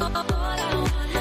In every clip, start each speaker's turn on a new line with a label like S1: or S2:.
S1: All I want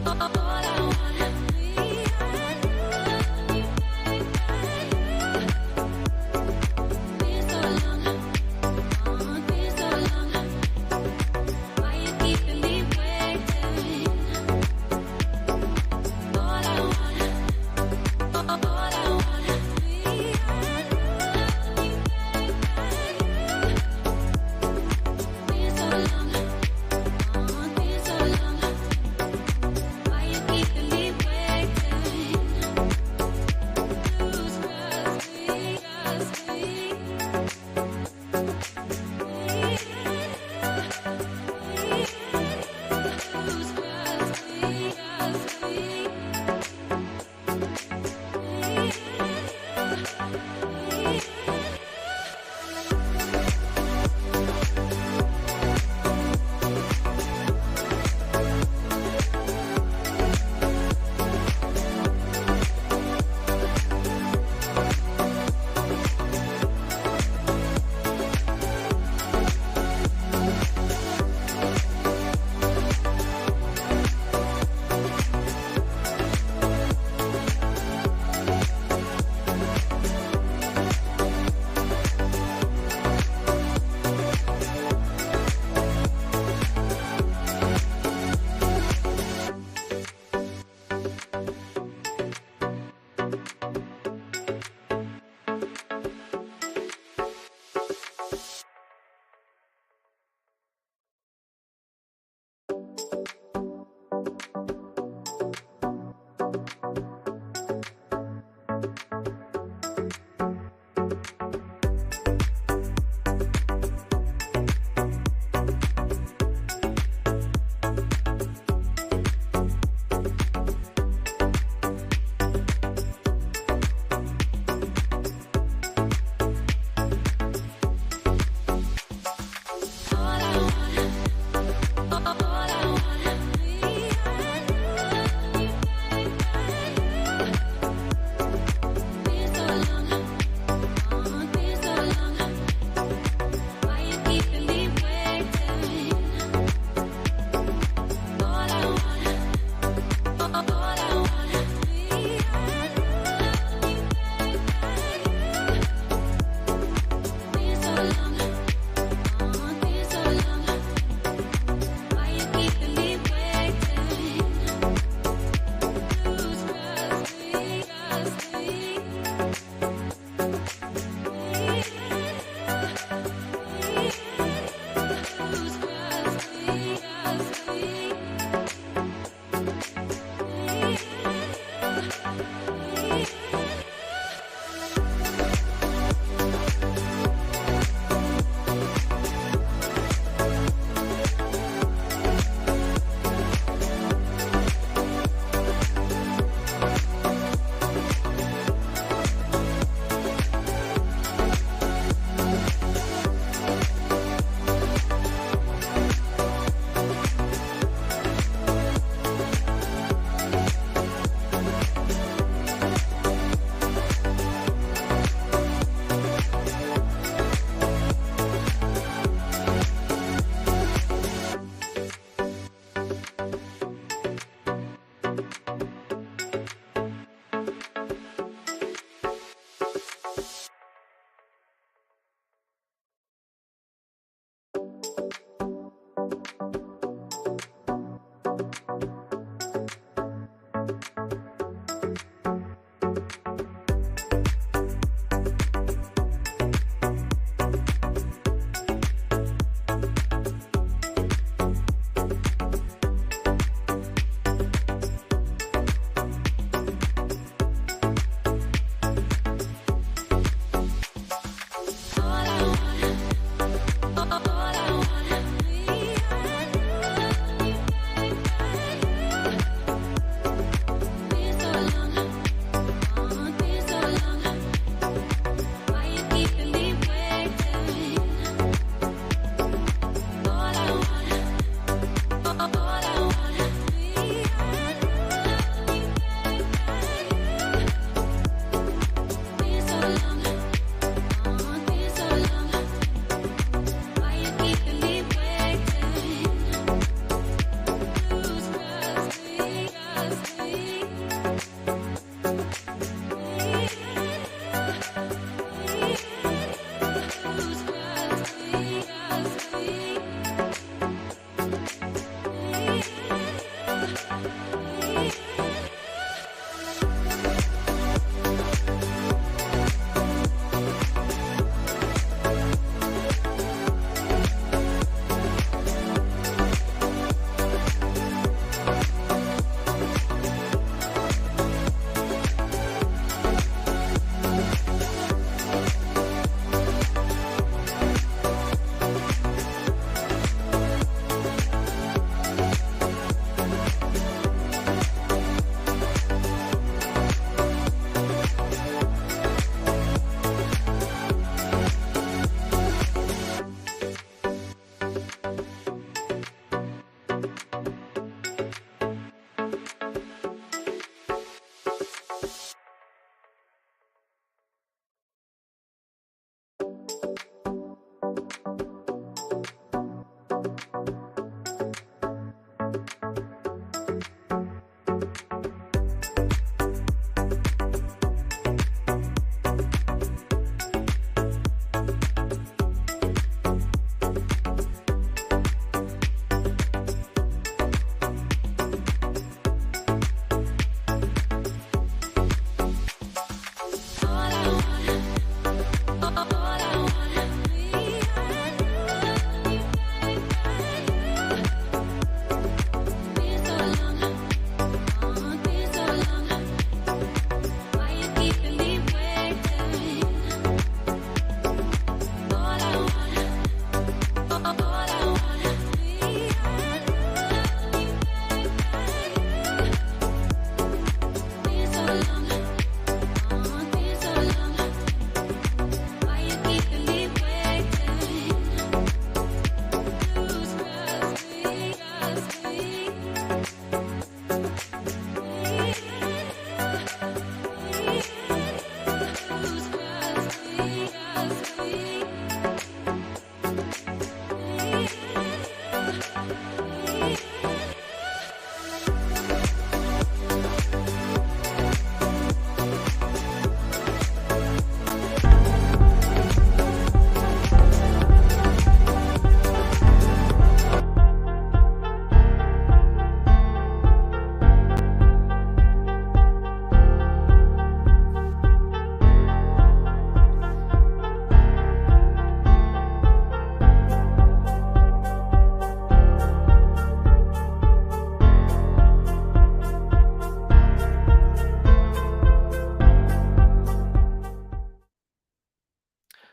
S1: All I want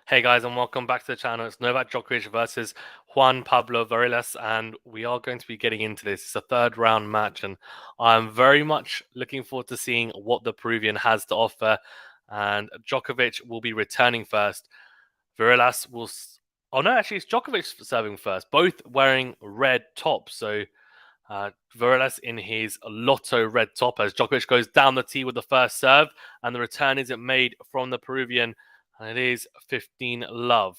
S1: Hey guys, and welcome back to the channel. It's Novak Djokovic versus Juan Pablo VARILLAS, and we are going to be getting into this. It's a third round match, and I'm very much looking forward to seeing what the Peruvian has to offer. And Djokovic will be returning first. VARILLAS will... Oh no, actually it's Djokovic serving first, both wearing red tops. So VARILLAS in his Lotto red top as Djokovic goes down the tee with the first serve, and the return isn't made from the Peruvian. And it is 15-love.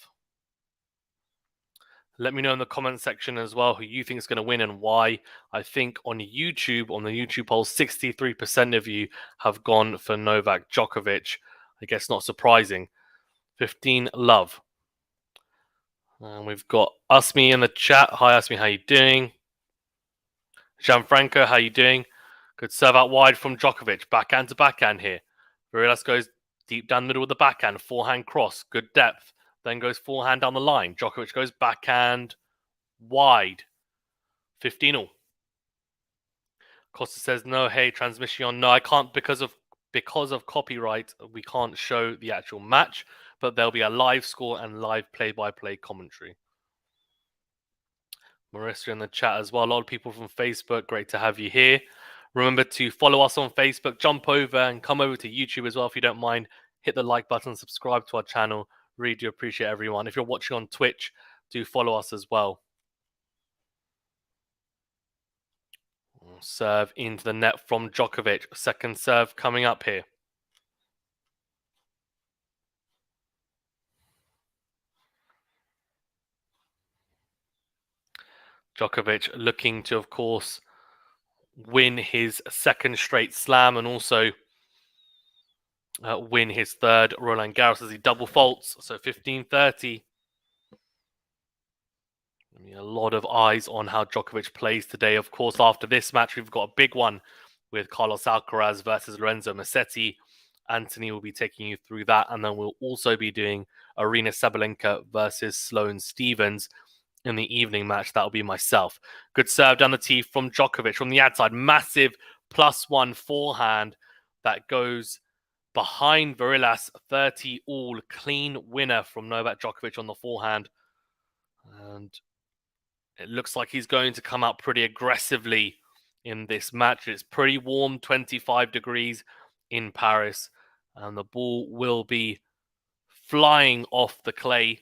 S1: Let me know in the comment section as well who you think is going to win and why. I think on the YouTube poll, 63% of you have gone for Novak Djokovic. I guess not surprising. 15-love. And we've got Usmi in the chat. Hi Usmi, how you doing? Gianfranco, how you doing? Good serve out wide from Djokovic. Backhand to backhand here. VARILLAS goes deep down the middle with the backhand, forehand cross, good depth. Then goes forehand down the line. Djokovic goes backhand wide. 15-all. Costa says no. Hey, transmission. No, I can't because of copyright. We can't show the actual match, but there'll be a live score and live play-by-play commentary. Marissa in the chat as well. A lot of people from Facebook. Great to have you here. Remember to follow us on Facebook, jump over and come over to YouTube as well if you don't mind. Hit the like button, subscribe to our channel. Really do appreciate everyone. If you're watching on Twitch, do follow us as well. Serve into the net from Djokovic. Second serve coming up here. Djokovic looking to, of course, win his second straight slam and also win his third Roland Garros as he double faults. So 15-30. I mean, a lot of eyes on how Djokovic plays today. Of course, after this match, we've got a big one with Carlos Alcaraz versus Lorenzo Musetti. Anthony will be taking you through that, and then we'll also be doing Arina Sabalenka versus Sloane Stephens in the evening match. That'll be myself. Good serve down the tee from Djokovic from the outside. Massive +1 forehand that goes behind VARILLAS. 30 all, clean winner from Novak Djokovic on the forehand. And it looks like he's going to come out pretty aggressively in this match. It's pretty warm, 25 degrees in Paris, and the ball will be flying off the clay.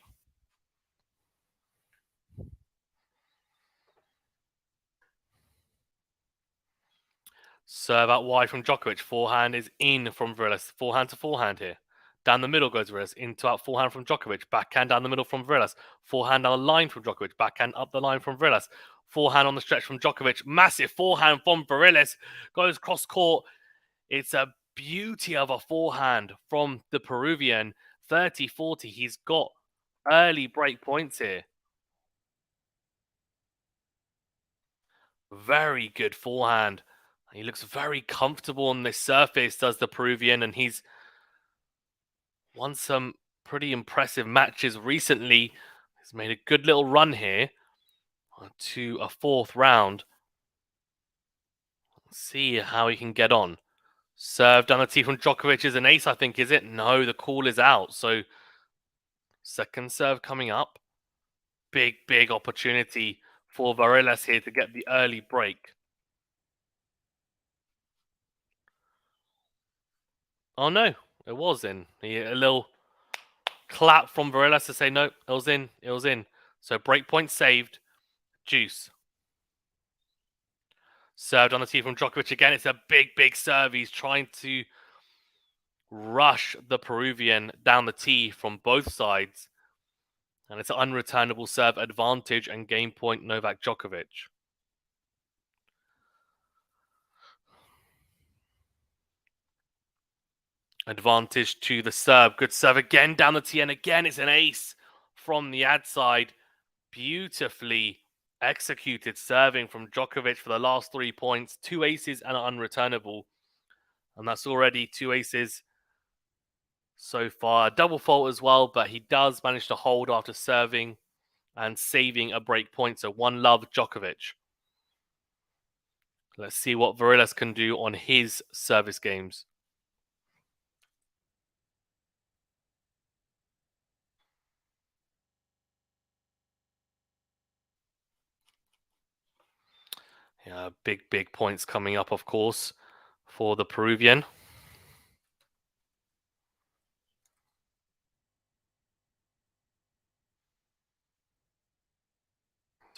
S1: Serve out wide from Djokovic. Forehand is in from VARILLAS. Forehand to forehand here. Down the middle goes VARILLAS. Into out forehand from Djokovic. Backhand down the middle from VARILLAS. Forehand down the line from Djokovic. Backhand up the line from VARILLAS. Forehand on the stretch from Djokovic. Massive forehand from VARILLAS. Goes cross court. It's a beauty of a forehand from the Peruvian. 30-40. He's got early break points here. Very good forehand. He looks very comfortable on this surface, does the Peruvian, and he's won some pretty impressive matches recently. He's made a good little run here to a fourth round. Let's see how he can get on. Serve down the tee from Djokovic is an ace, I think, is it? No, the call is out. So second serve coming up. Big opportunity for VARILLAS here to get the early break. Oh no, it was in. A little clap from VARILLAS to say no, it was in. It was in. So break point saved. Juice. Served on the tee from Djokovic again. It's a big serve. He's trying to rush the Peruvian down the tee from both sides. And it's an unreturnable serve advantage and game point Novak Djokovic. Advantage to the serve. Good serve again down the tee. And again, it's an ace from the ad side. Beautifully executed serving from Djokovic for the last 3 points. 2 aces and an unreturnable. And that's already 2 aces so far. A double fault as well, but he does manage to hold after serving and saving a break point. So 1-love Djokovic. Let's see what VARILLAS can do on his service games. Yeah, big points coming up, of course, for the Peruvian.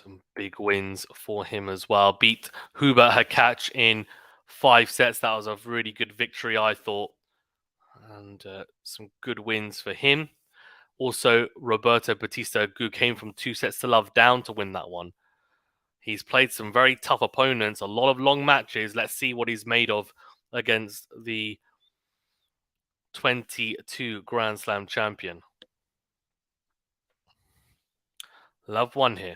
S1: Some big wins for him as well. Beat Hubert Hurkacz in 5 sets. That was a really good victory, I thought. And some good wins for him. Also, Roberto Bautista Agut came from 2 sets to love down to win that one. He's played some very tough opponents, a lot of long matches. Let's see what he's made of against the 22 Grand Slam champion. Love one here.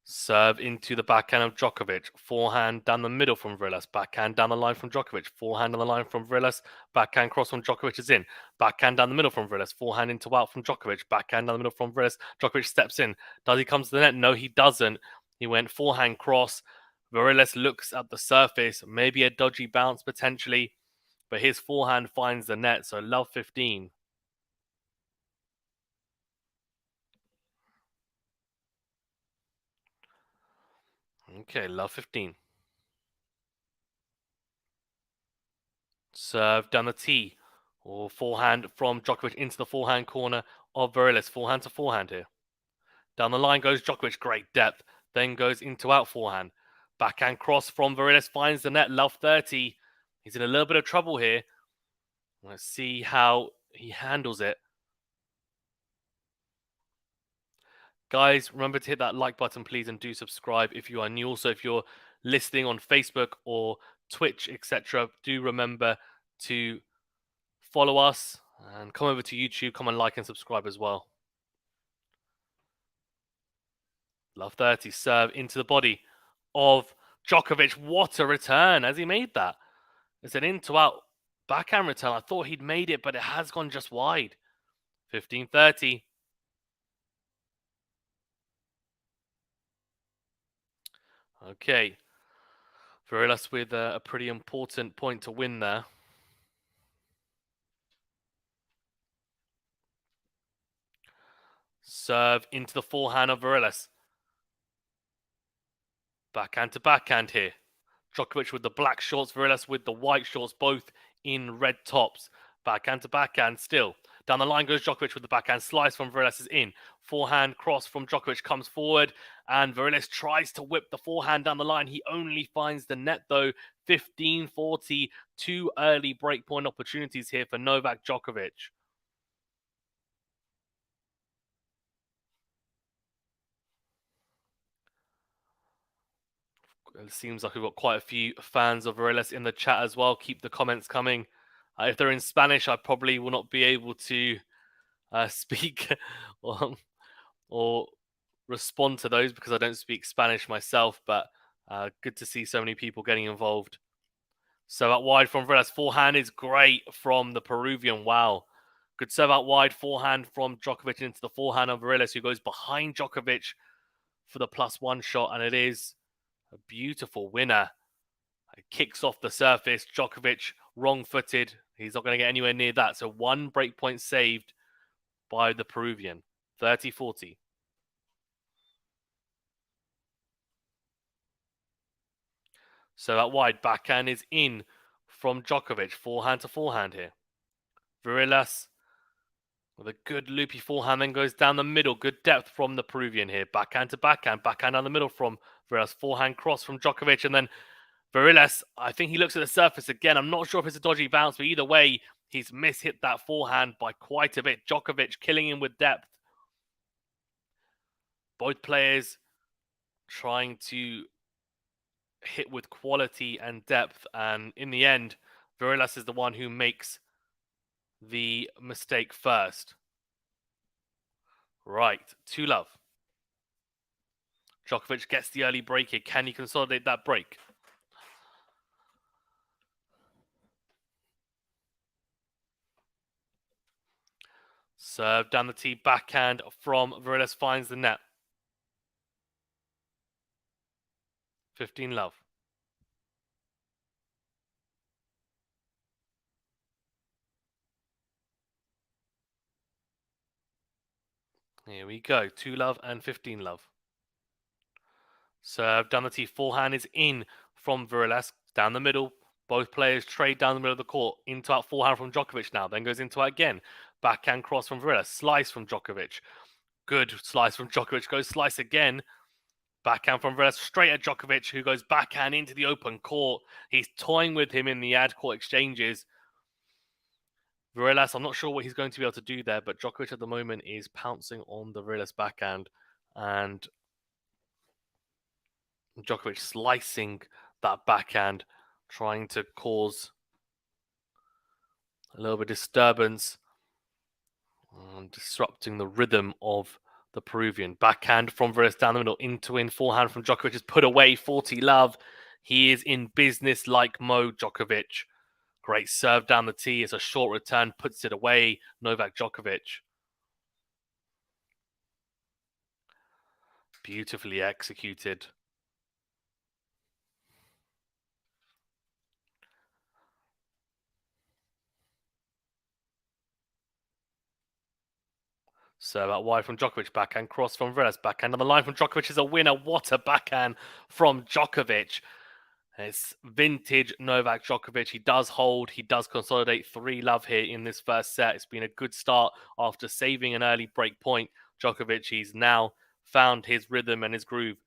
S1: Serve into the backhand of Djokovic. Forehand down the middle from VARILLAS. Backhand down the line from Djokovic. Forehand on the line from VARILLAS. Backhand cross from Djokovic is in. Backhand down the middle from VARILLAS. Forehand into out from Djokovic. Backhand down the middle from VARILLAS. Djokovic steps in. Does he come to the net? No, he doesn't. He went forehand cross. VARILLAS looks at the surface. Maybe a dodgy bounce potentially. But his forehand finds the net. So love 15. Okay, love 15. Serve down the tee. Or forehand from Djokovic into the forehand corner of VARILLAS. Forehand to forehand here. Down the line goes Djokovic. Great depth. Then goes into out forehand. Backhand cross from VARILLAS. Finds the net. Love 30. He's in a little bit of trouble here. Let's see how he handles it. Guys, remember to hit that like button, please, and do subscribe if you are new. Also, if you're listening on Facebook or Twitch, etc., do remember to follow us and come over to YouTube. Come and like and subscribe as well. Love 30. Serve into the body of Djokovic. What a return as he made that. It's an in-to-out backhand return. I thought he'd made it, but it has gone just wide. 15-30. Okay. VARILLAS with a pretty important point to win there. Serve into the forehand of VARILLAS. Backhand to backhand here. Djokovic with the black shorts, VARILLAS with the white shorts, both in red tops. Backhand to backhand still. Down the line goes Djokovic with the backhand slice from VARILLAS is in. Forehand cross from Djokovic comes forward, and VARILLAS tries to whip the forehand down the line. He only finds the net though. 15-40. Two early breakpoint opportunities here for Novak Djokovic. It seems like we've got quite a few fans of VARILLAS in the chat as well. Keep the comments coming. If they're in Spanish, I probably will not be able to speak or respond to those because I don't speak Spanish myself, but good to see so many people getting involved. Serve out wide from VARILLAS. Forehand is great from the Peruvian. Wow. Good serve out wide. Forehand from Djokovic into the forehand of VARILLAS, who goes behind Djokovic for the +1 shot, and it is a beautiful winner. It kicks off the surface. Djokovic wrong-footed. He's not going to get anywhere near that. So one breakpoint saved by the Peruvian. 30-40. So that wide backhand is in from Djokovic. Forehand to forehand here. VARILLAS with a good loopy forehand, then goes down the middle. Good depth from the Peruvian here. Backhand to backhand. Backhand down the middle from VARILLAS. Forehand cross from Djokovic. And then VARILLAS, I think he looks at the surface again. I'm not sure if it's a dodgy bounce, but either way, he's mishit that forehand by quite a bit. Djokovic killing him with depth. Both players trying to hit with quality and depth, and in the end, VARILLAS is the one who makes the mistake first. Right, 2-love. Djokovic gets the early break here. Can he consolidate that break? Serve down the tee, backhand from VARILLAS finds the net. 15-love. Here we go. 2-love and 15-love. Serve down the tee. Forehand is in from VARILLAS. Down the middle. Both players trade down the middle of the court. Into out forehand from Djokovic now. Then goes into out again. Backhand cross from VARILLAS. Slice from Djokovic. Good slice from Djokovic. Goes slice again. Backhand from VARILLAS straight at Djokovic, who goes backhand into the open court. He's toying with him in the ad court exchanges. VARILLAS, I'm not sure what he's going to be able to do there, but Djokovic at the moment is pouncing on the VARILLAS backhand, and Djokovic slicing that backhand, trying to cause a little bit of disturbance, disrupting the rhythm of the Peruvian. Backhand from VARILLAS down the middle, into in forehand from Djokovic is put away. 40-love. He is in business like mode, Djokovic. Great serve down the tee. It's a short return, puts it away. Novak Djokovic. Beautifully executed. Serve out wide from Djokovic. Backhand cross from VARILLAS. Backhand on the line from Djokovic is a winner. What a backhand from Djokovic. It's vintage Novak Djokovic. He does hold. He does consolidate 3-love here in this first set. It's been a good start after saving an early break point. Djokovic, he's now found his rhythm and his groove.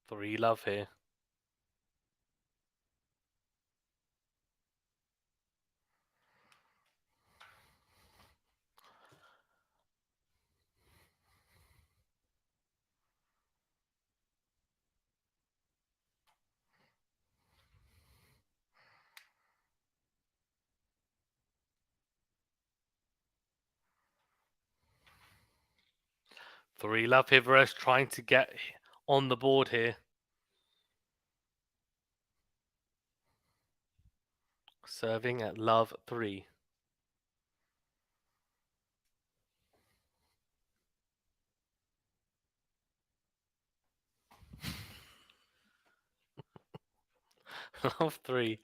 S1: Three love here. 3 love here, Varillas trying to get on the board here. Serving at love 3. Love 3.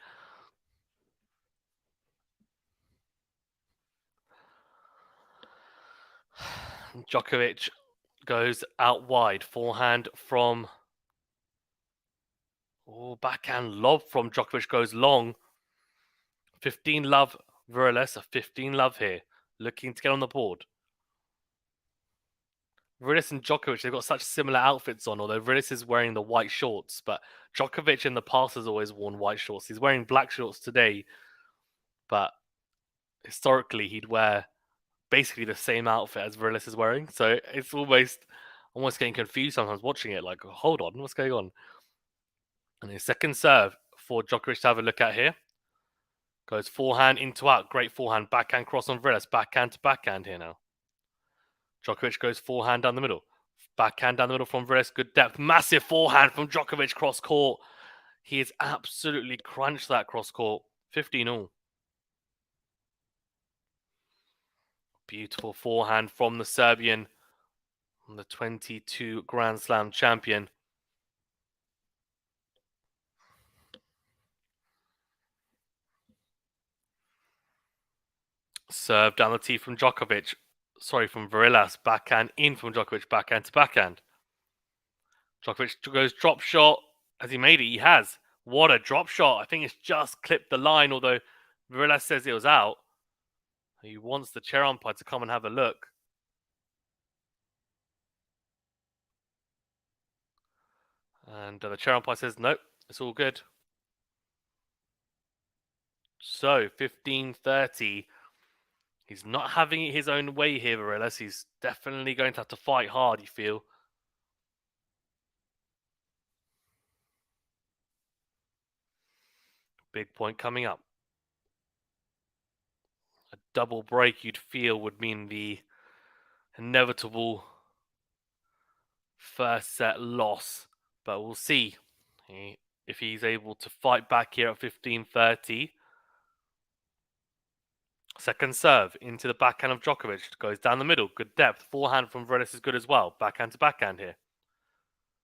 S1: Djokovic goes out wide. Forehand from... Oh, backhand lob from Djokovic goes long. 15 love, Varillas, a 15 love here. Looking to get on the board. Varillas and Djokovic, they've got such similar outfits on, although Varillas is wearing the white shorts, but Djokovic in the past has always worn white shorts. He's wearing black shorts today, but historically he'd wear basically the same outfit as Varillas is wearing. So it's almost getting confused sometimes watching it, like, hold on, what's going on? And his second serve for Djokovic to have a look at here. Goes forehand into out. Great forehand. Backhand cross on Varillas. Backhand to backhand here now. Djokovic goes forehand down the middle. Backhand down the middle from Varillas. Good depth. Massive forehand from Djokovic cross court. He has absolutely crunched that cross court. 15-all. Beautiful forehand from the Serbian. The 22 Grand Slam champion. Serve down the tee from Djokovic. Sorry, from Varillas. Backhand in from Djokovic. Backhand to backhand. Djokovic goes drop shot. Has he made it? He has. What a drop shot. I think it's just clipped the line, although Varillas says it was out. He wants the chair umpire to come and have a look. And the chair umpire says, nope, it's all good. So, 15-30. He's not having it his own way here, Varillas. He's definitely going to have to fight hard, you feel. Big point coming up. A double break, you'd feel, would mean the inevitable first set loss. But we'll see if he's able to fight back here at 15-30. Second serve into the backhand of Djokovic. Goes down the middle. Good depth. Forehand from Varillas is good as well. Backhand to backhand here.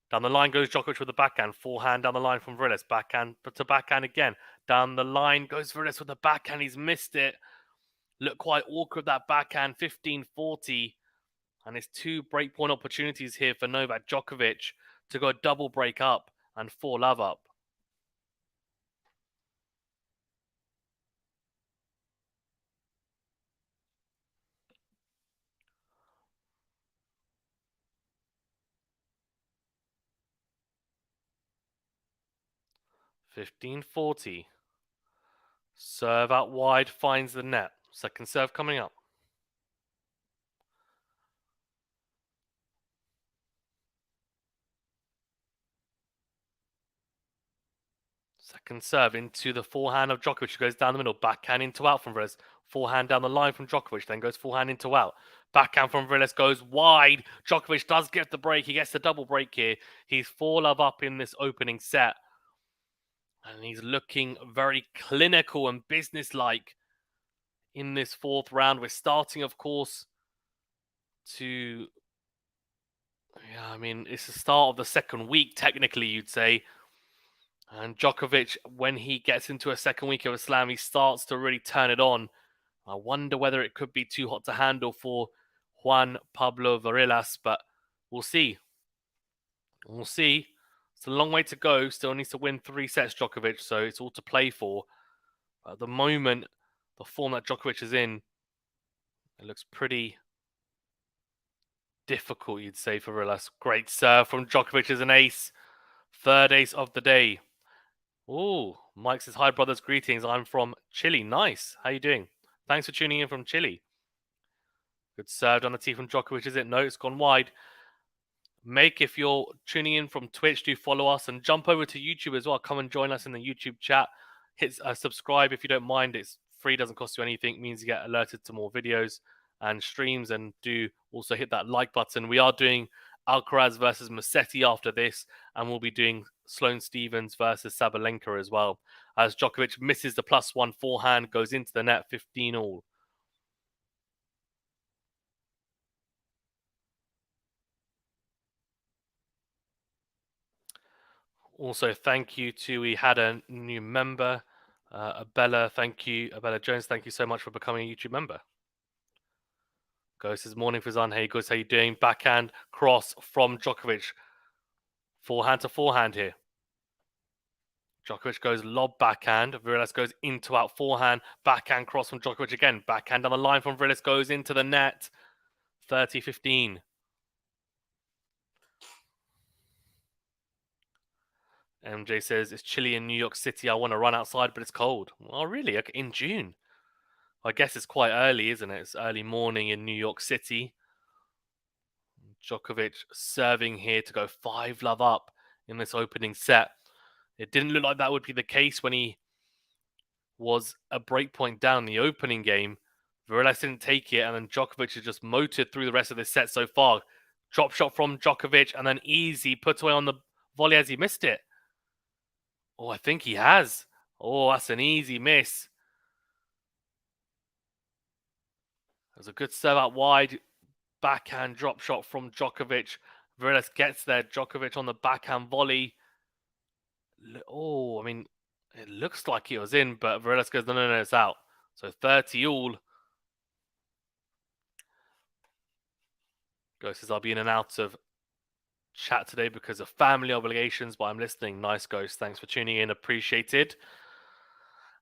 S1: Down the line goes Djokovic with the backhand. Forehand down the line from Varillas. Backhand to backhand again. Down the line goes Varillas with the backhand. He's missed it. Looked quite awkward, that backhand. 15-40. And it's 2 breakpoint opportunities here for Novak Djokovic to go double break up and 4 love up. $15-40. Serve out wide, finds the net. Second serve coming up. Second serve into the forehand of Djokovic, who goes down the middle. Backhand into out from Varillas. Forehand down the line from Djokovic, then goes forehand into out. Backhand from Varillas goes wide. Djokovic does get the break. He gets the double break here. He's 4 love up in this opening set. And he's looking very clinical and businesslike in this 4th round. We're starting, of course, to... Yeah, I mean, it's the start of the second week, technically, you'd say. And Djokovic, when he gets into a second week of a slam, he starts to really turn it on. I wonder whether it could be too hot to handle for Juan Pablo Varillas, but we'll see. We'll see. It's a long way to go. Still needs to win 3 sets, Djokovic, so it's all to play for. But at the moment, the form that Djokovic is in, it looks pretty difficult, you'd say, for Varillas. Great serve from Djokovic as an ace. 3rd ace of the day. Oh, Mike says, hi, brothers, greetings. I'm from Chile. Nice. How you doing? Thanks for tuning in from Chile. Good serve on the tee from Djokovic, is it? No, it's gone wide. Make, if you're tuning in from Twitch, do follow us and jump over to YouTube as well. Come and join us in the YouTube chat. Hit subscribe if you don't mind. It's free, doesn't cost you anything. It means you get alerted to more videos. and streams, and do also hit that like button. We are doing Alcaraz versus Musetti after this, and we'll be doing Sloane Stephens versus Sabalenka as well, as Djokovic misses the +1 forehand, goes into the net, 15 all. Also, thank you to, we had a new member, Abella. Thank you, Abella Jones. Thank you so much for becoming a YouTube member. Ghost says, morning Fazan. Hey, Ghost, how you doing? Backhand cross from Djokovic. Forehand to forehand here. Djokovic goes lob backhand. Varillas goes into out forehand. Backhand cross from Djokovic again. Backhand down the line from Varillas, goes into the net. 30-15. MJ says, it's chilly in New York City. I want to run outside, but it's cold. Oh, really? Okay, in June. I guess it's quite early, isn't it? It's early morning in New York City. Djokovic serving here to go 5-love up in this opening set. It didn't look like that would be the case when he was a breakpoint down in the opening game. Varillas didn't take it, and then Djokovic has just motored through the rest of this set so far. Drop shot from Djokovic, and then easy put away on the volley as he missed it. Oh, I think he has. Oh, that's an easy miss. There's a good serve out wide. Backhand drop shot from Djokovic. Varillas gets there. Djokovic on the backhand volley. Oh, I mean, it looks like it was in, but Varillas goes, no, it's out. So 30 all. Ghost says, I'll be in and out of chat today because of family obligations, but I'm listening. Nice, Ghost. Thanks for tuning in. Appreciated.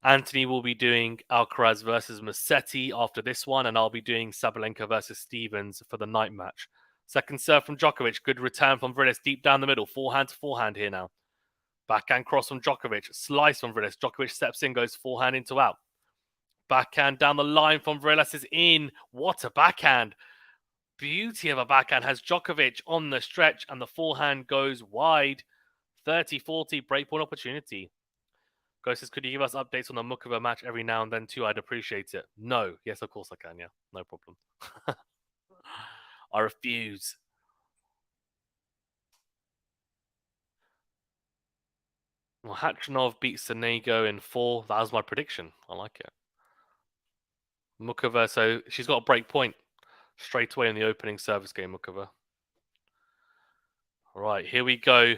S1: Anthony will be doing Alcaraz versus Musetti after this one, and I'll be doing Sabalenka versus Stephens for the night match. Second serve from Djokovic. Good return from Varillas deep down the middle. Forehand to forehand here now. Backhand cross from Djokovic. Slice from Varillas. Djokovic steps in, goes forehand into out. Backhand down the line from Varillas is in. What a backhand. Beauty of a backhand. Has Djokovic on the stretch, and the forehand goes wide. 30-40 breakpoint opportunity. Ghost says, could you give us updates on the Mukova match every now and then too? I'd appreciate it. No. Yes, of course I can. Yeah, no problem. I refuse. Well, Hachanov beats Sonego in 4. That was my prediction. I like it. Mukova, so she's got a break point straight away in the opening service game, Mukova. All right, here we go.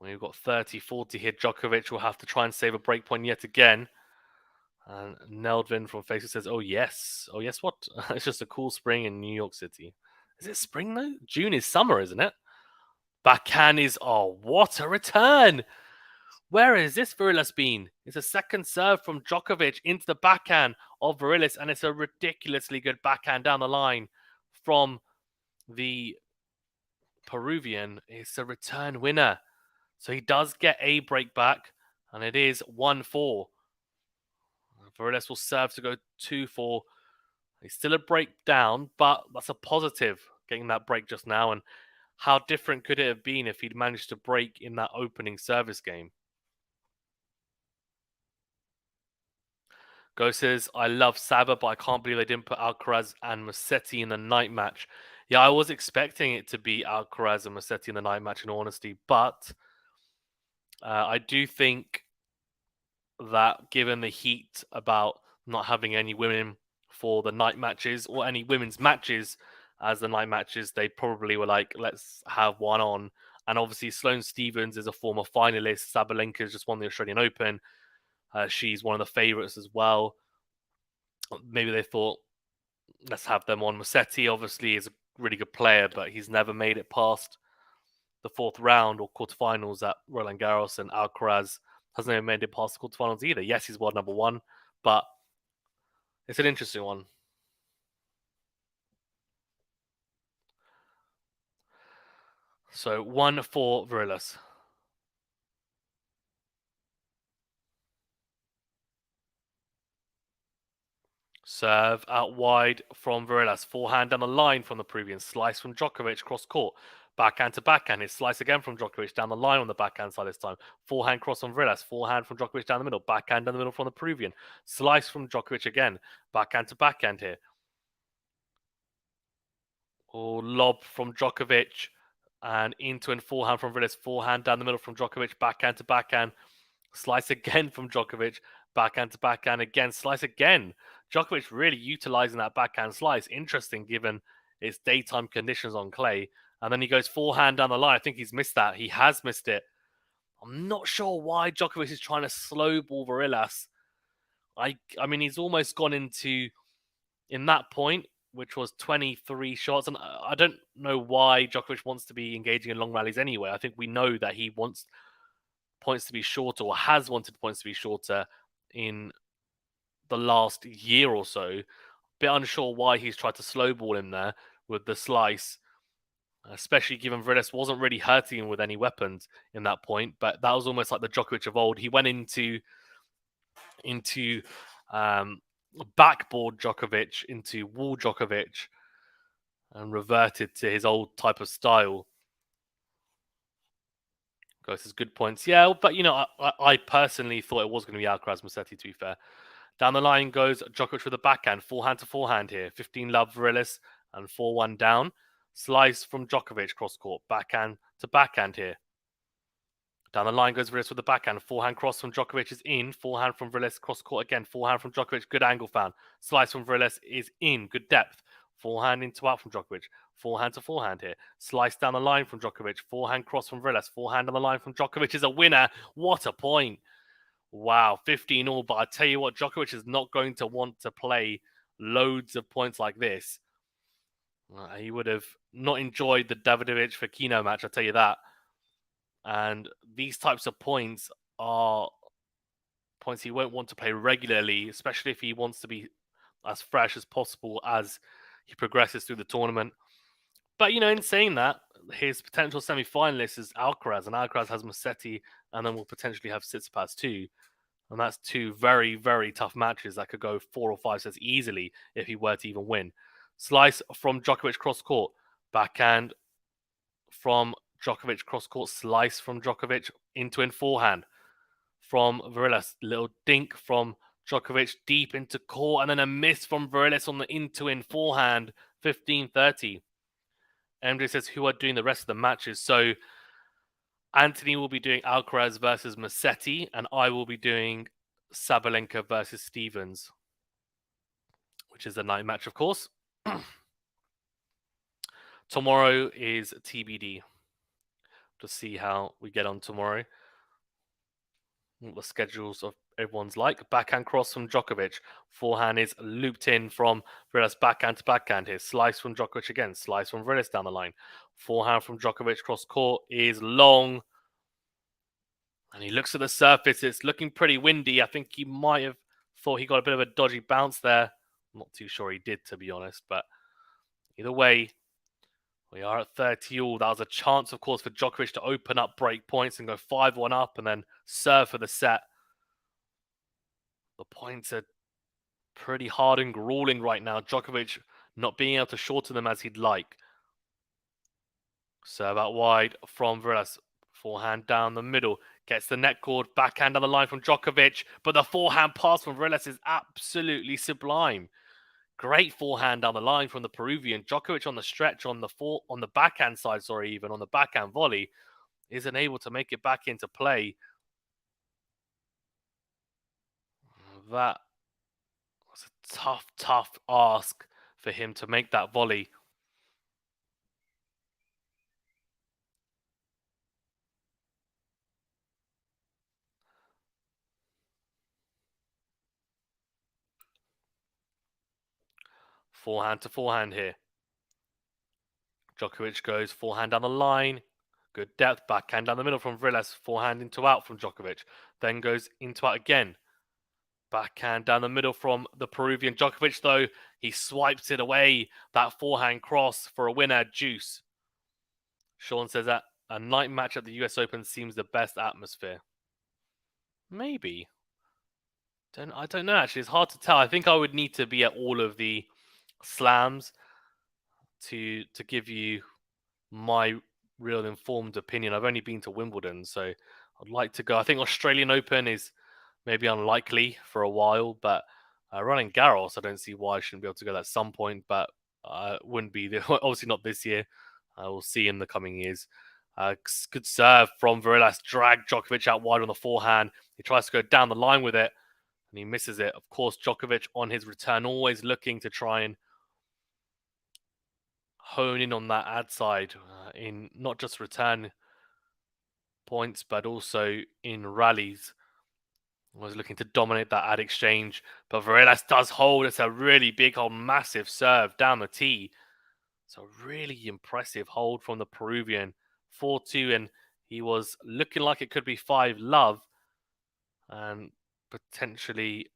S1: We've got 30-40 here. Djokovic will have to try and save a break point yet again. And Neldvin from Facebook says, oh, yes. Oh, yes, what? It's just a cool spring in New York City. Is it spring, though? June is summer, isn't it? Backhand is... Oh, what a return! Where has this Varillas been? It's a second serve from Djokovic into the backhand of Varillas, and it's a ridiculously good backhand down the line from the Peruvian. It's a return winner. So he does get a break back, and it is 1-4. Varillas will serve to go 2-4. He's still a break down, but that's a positive, getting that break just now. And how different could it have been if he'd managed to break in that opening service game? Go says, I love Saba, but I can't believe they didn't put Alcaraz and Musetti in the night match. Yeah, I was expecting it to be Alcaraz and Musetti in the night match, in all honesty, but I do think that given the heat about not having any women for the night matches or any women's matches as the night matches, they probably were like, let's have one on. And obviously, Sloane Stephens is a former finalist. Sabalenka has just won the Australian Open. She's one of the favourites as well. Maybe they thought, let's have them on. Musetti obviously is a really good player, but he's never made it past the fourth round or quarterfinals at Roland Garros, and Alcaraz hasn't even made it past the quarterfinals either. Yes, he's world number one, but it's an interesting one. So 1-4 Varillas. Serve out wide from Varillas. Forehand down the line from the Peruvian. Slice from Djokovic cross court. Backhand to backhand. His slice again from Djokovic down the line on the backhand side this time. Forehand cross from VARILLAS. Forehand from Djokovic down the middle. Backhand down the middle from the Peruvian. Slice from Djokovic again. Backhand to backhand here. Oh, lob from Djokovic. And into and forehand from VARILLAS. Forehand down the middle from Djokovic. Backhand to backhand. Slice again from Djokovic. Backhand to backhand again. Slice again. Djokovic really utilizing that backhand slice. Interesting given its daytime conditions on clay. And then he goes forehand down the line. I think he's missed that. He has missed it. I'm not sure why Djokovic is trying to slow ball VARILLAS. I mean, he's almost gone into, in that point, which was 23 shots. And I don't know why Djokovic wants to be engaging in long rallies anyway. I think we know that he wants points to be shorter, or has wanted points to be shorter in the last year or so. Bit unsure why he's tried to slow ball him there with the slice, especially given VARILLAS wasn't really hurting him with any weapons in that point. But that was almost like the Djokovic of old. He went into backboard Djokovic, into wall Djokovic, and reverted to his old type of style. Goes his good points. Yeah, but you know, I personally thought it was going to be Alcaraz Musetti, to be fair. Down the line goes Djokovic with a backhand, forehand to forehand here. 15 love VARILLAS and 4-1 down. Slice from Djokovic cross court, backhand to backhand here. Down the line goes VARILLAS with the backhand, forehand cross from Djokovic is in, forehand from VARILLAS cross court again, forehand from Djokovic, good angle found. Slice from VARILLAS is in, good depth. Forehand into out from Djokovic. Forehand to forehand here. Slice down the line from Djokovic. Forehand cross from VARILLAS. Forehand on the line from Djokovic is a winner. What a point. Wow, 15 all. But I tell you what, Djokovic is not going to want to play loads of points like this. He would have not enjoyed the Davidovich-Fokino match, I'll tell you that. And these types of points are points he won't want to play regularly, especially if he wants to be as fresh as possible as he progresses through the tournament. But, you know, in saying that, his potential semi-finalist is Alcaraz, and Alcaraz has Musetti, and then will potentially have Tsitsipas too. And that's two very, very tough matches that could go 4 or 5 sets easily if he were to even win. Slice from Djokovic cross-court. Backhand from Djokovic cross-court. Slice from Djokovic into in forehand from VARILLAS. Little dink from Djokovic deep into court, and then a miss from VARILLAS on the into-in forehand, 15-30. MJ says, who are doing the rest of the matches? So Anthony will be doing Alcaraz versus Musetti, and I will be doing Sabalenka versus Stevens, which is the night match, of course. Tomorrow is TBD. To see how we get on tomorrow. What the schedules of everyone's like. Backhand cross from Djokovic. Forehand is looped in from VARILLAS, backhand to backhand here. Slice from Djokovic again. Slice from VARILLAS down the line. Forehand from Djokovic cross court is long. And he looks at the surface. It's looking pretty windy. I think he might have thought he got a bit of a dodgy bounce there. I'm not too sure he did, to be honest. But either way, we are at 30 all. That was a chance, of course, for Djokovic to open up break points and go 5-1 up and then serve for the set. The points are pretty hard and grueling right now. Djokovic not being able to shorten them as he'd like. Serve out wide from VARILLAS. Forehand down the middle. Gets the net cord. Backhand on the line from Djokovic. But the forehand pass from VARILLAS is absolutely sublime. Great forehand down the line from the Peruvian. Djokovic on the stretch on the backhand side, even on the backhand volley, isn't able to make it back into play. That was a tough ask for him to make that volley. Forehand to forehand here. Djokovic goes forehand down the line. Good depth. Backhand down the middle from VARILLAS. Forehand into out from Djokovic. Then goes into out again. Backhand down the middle from the Peruvian. Djokovic, though, he swipes it away. That forehand cross for a winner. Juice. Sean says that a night match at the US Open seems the best atmosphere. Maybe. I don't know, actually. It's hard to tell. I think I would need to be at all of the slams to give you my real informed opinion. I've only been to Wimbledon, so I'd like to go. I think Australian Open is maybe unlikely for a while, but Roland Garros, I don't see why I shouldn't be able to go at some point, but wouldn't be obviously not this year. We'll see in the coming years. Good serve from VARILLAS, dragged Djokovic out wide on the forehand. He tries to go down the line with it, and he misses it. Of course, Djokovic on his return, always looking to try and hone in on that ad side in not just return points, but also in rallies. Was looking to dominate that ad exchange, but VARILLAS does hold. It's a really big hold, massive serve down the tee. So really impressive hold from the Peruvian. 4-2, and he was looking like it could be 5-love and potentially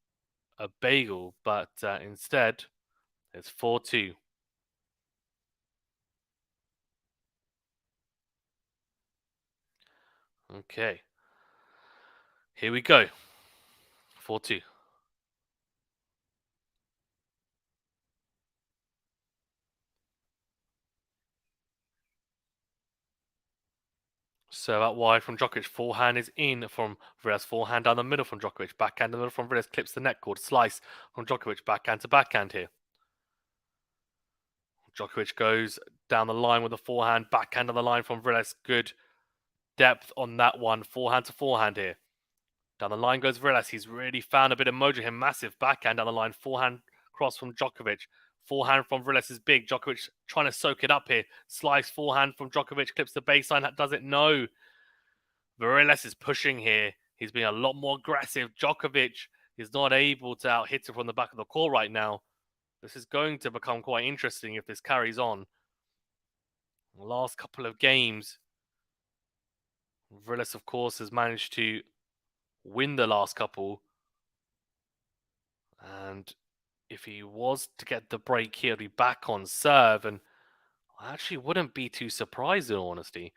S1: a bagel, but instead it's 4-2. Okay, here we go. 4-2. Serve out wide from Djokovic. Forehand is in from VARILLAS. Forehand down the middle from Djokovic. Backhand in the middle from VARILLAS. Clips the net cord. Slice from Djokovic. Backhand to backhand here. Djokovic goes down the line with the forehand. Backhand on the line from VARILLAS. Good depth on that one. Forehand to forehand here. Down the line goes VARILLAS. He's really found a bit of mojo here. Massive backhand down the line. Forehand cross from Djokovic. Forehand from VARILLAS is big. Djokovic trying to soak it up here. Slice forehand from Djokovic. Clips the baseline. That does it. No. VARILLAS is pushing here. He's being a lot more aggressive. Djokovic is not able to out-hit it from the back of the court right now. This is going to become quite interesting if this carries on. The last couple of games, VARILLAS, of course, has managed to win the last couple. And if he was to get the break here, he'd be back on serve. And I actually wouldn't be too surprised, in all honesty.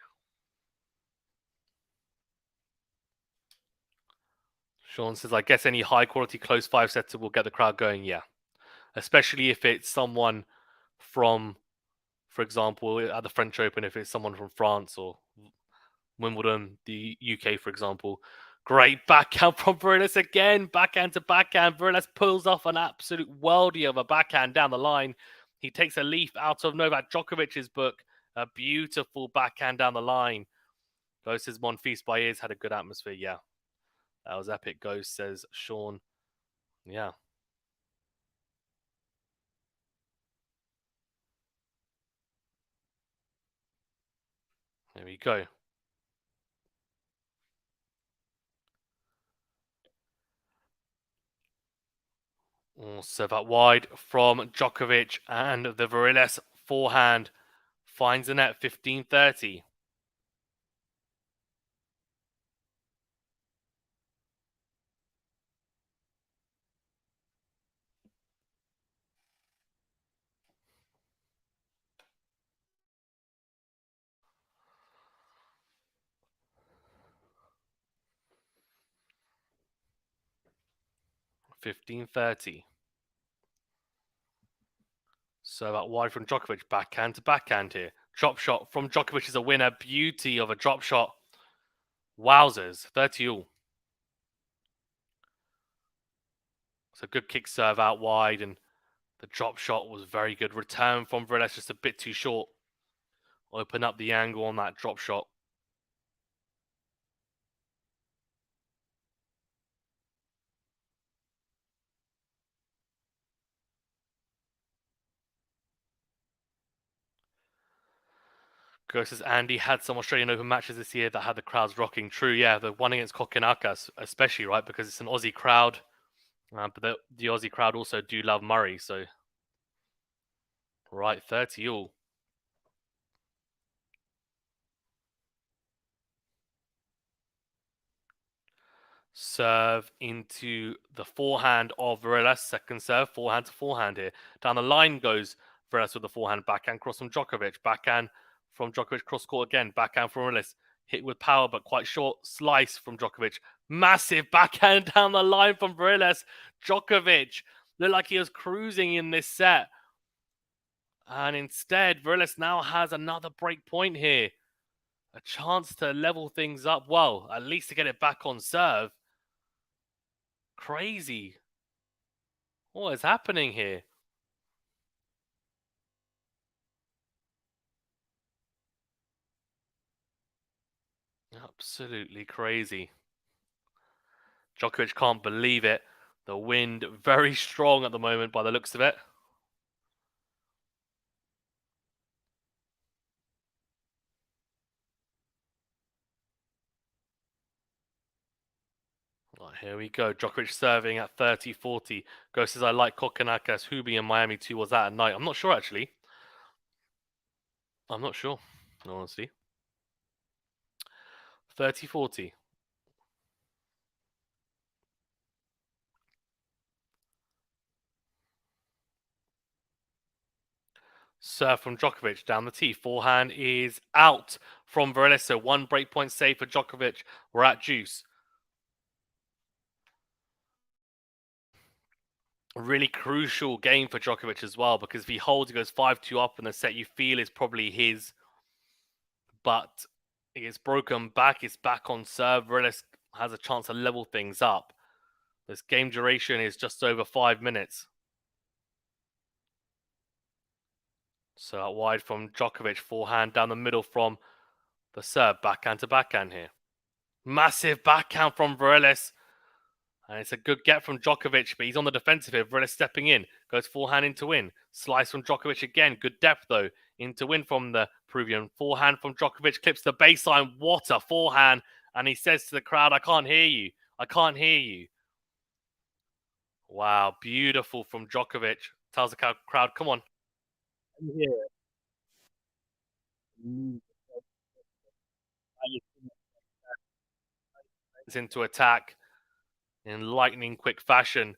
S1: Sean says, I guess any high-quality close five-setter will get the crowd going. Yeah. Especially if it's someone from, for example, at the French Open, if it's someone from France or Wimbledon, the UK, for example. Great backhand from VARILLAS again. Backhand to backhand. VARILLAS pulls off an absolute worldie of a backhand down the line. He takes a leaf out of Novak Djokovic's book. A beautiful backhand down the line. Ghost says Monfils by ears had a good atmosphere. Yeah, that was epic. Ghost says Sean. Yeah. There we go. Serve out wide from Djokovic, and the VARILLAS forehand finds the net. 15-30. So out wide from Djokovic, backhand to backhand here. Drop shot from Djokovic is a winner. Beauty of a drop shot. Wowzers, 30 all. It's a good kick serve out wide, and the drop shot was very good. Return from VARILLAS just a bit too short. Open up the angle on that drop shot. Says Andy had some Australian Open matches this year that had the crowds rocking. True, yeah, the one against Kokonaka, especially, right, because it's an Aussie crowd. But the Aussie crowd also do love Murray, so right, 30 all. Serve into the forehand of VARILLAS. Second serve, forehand to forehand here. Down the line goes VARILLAS with the forehand. Backhand cross from Djokovic. Backhand from Djokovic, cross court again. Backhand from VARILLAS. Hit with power, but quite short. Slice from Djokovic. Massive backhand down the line from VARILLAS. Djokovic looked like he was cruising in this set. And instead, VARILLAS now has another break point here. A chance to level things up. Well, at least to get it back on serve. Crazy. What is happening here? Absolutely crazy. Djokovic can't believe it. The wind very strong at the moment by the looks of it. Right, here we go. Djokovic serving at 30-40. Ghost says, I like Kokkinakis, Hubi, and Miami too. Was that at night? I'm not sure, actually. I'm not sure, honestly. 30-40. Serve from Djokovic down the tee. Forehand is out from VARILLAS. So one breakpoint save for Djokovic. We're at juice. A really crucial game for Djokovic as well, because if he holds, he goes 5-2 up, and the set you feel is probably his. But it gets broken back. It's back on serve. VARILLAS has a chance to level things up. This game duration is just over 5 minutes. So out wide from Djokovic, forehand down the middle from the serve. Backhand to backhand here. Massive backhand from VARILLAS. And it's a good get from Djokovic, but he's on the defensive here. VARILLAS stepping in. Goes forehand into win. Slice from Djokovic again. Good depth, though. Into win from the Peruvian. Forehand from Djokovic. Clips the baseline. What a forehand. And he says to the crowd, I can't hear you. I can't hear you. Wow. Beautiful from Djokovic. Tells the crowd, come on. Yeah. Into attack in lightning quick fashion.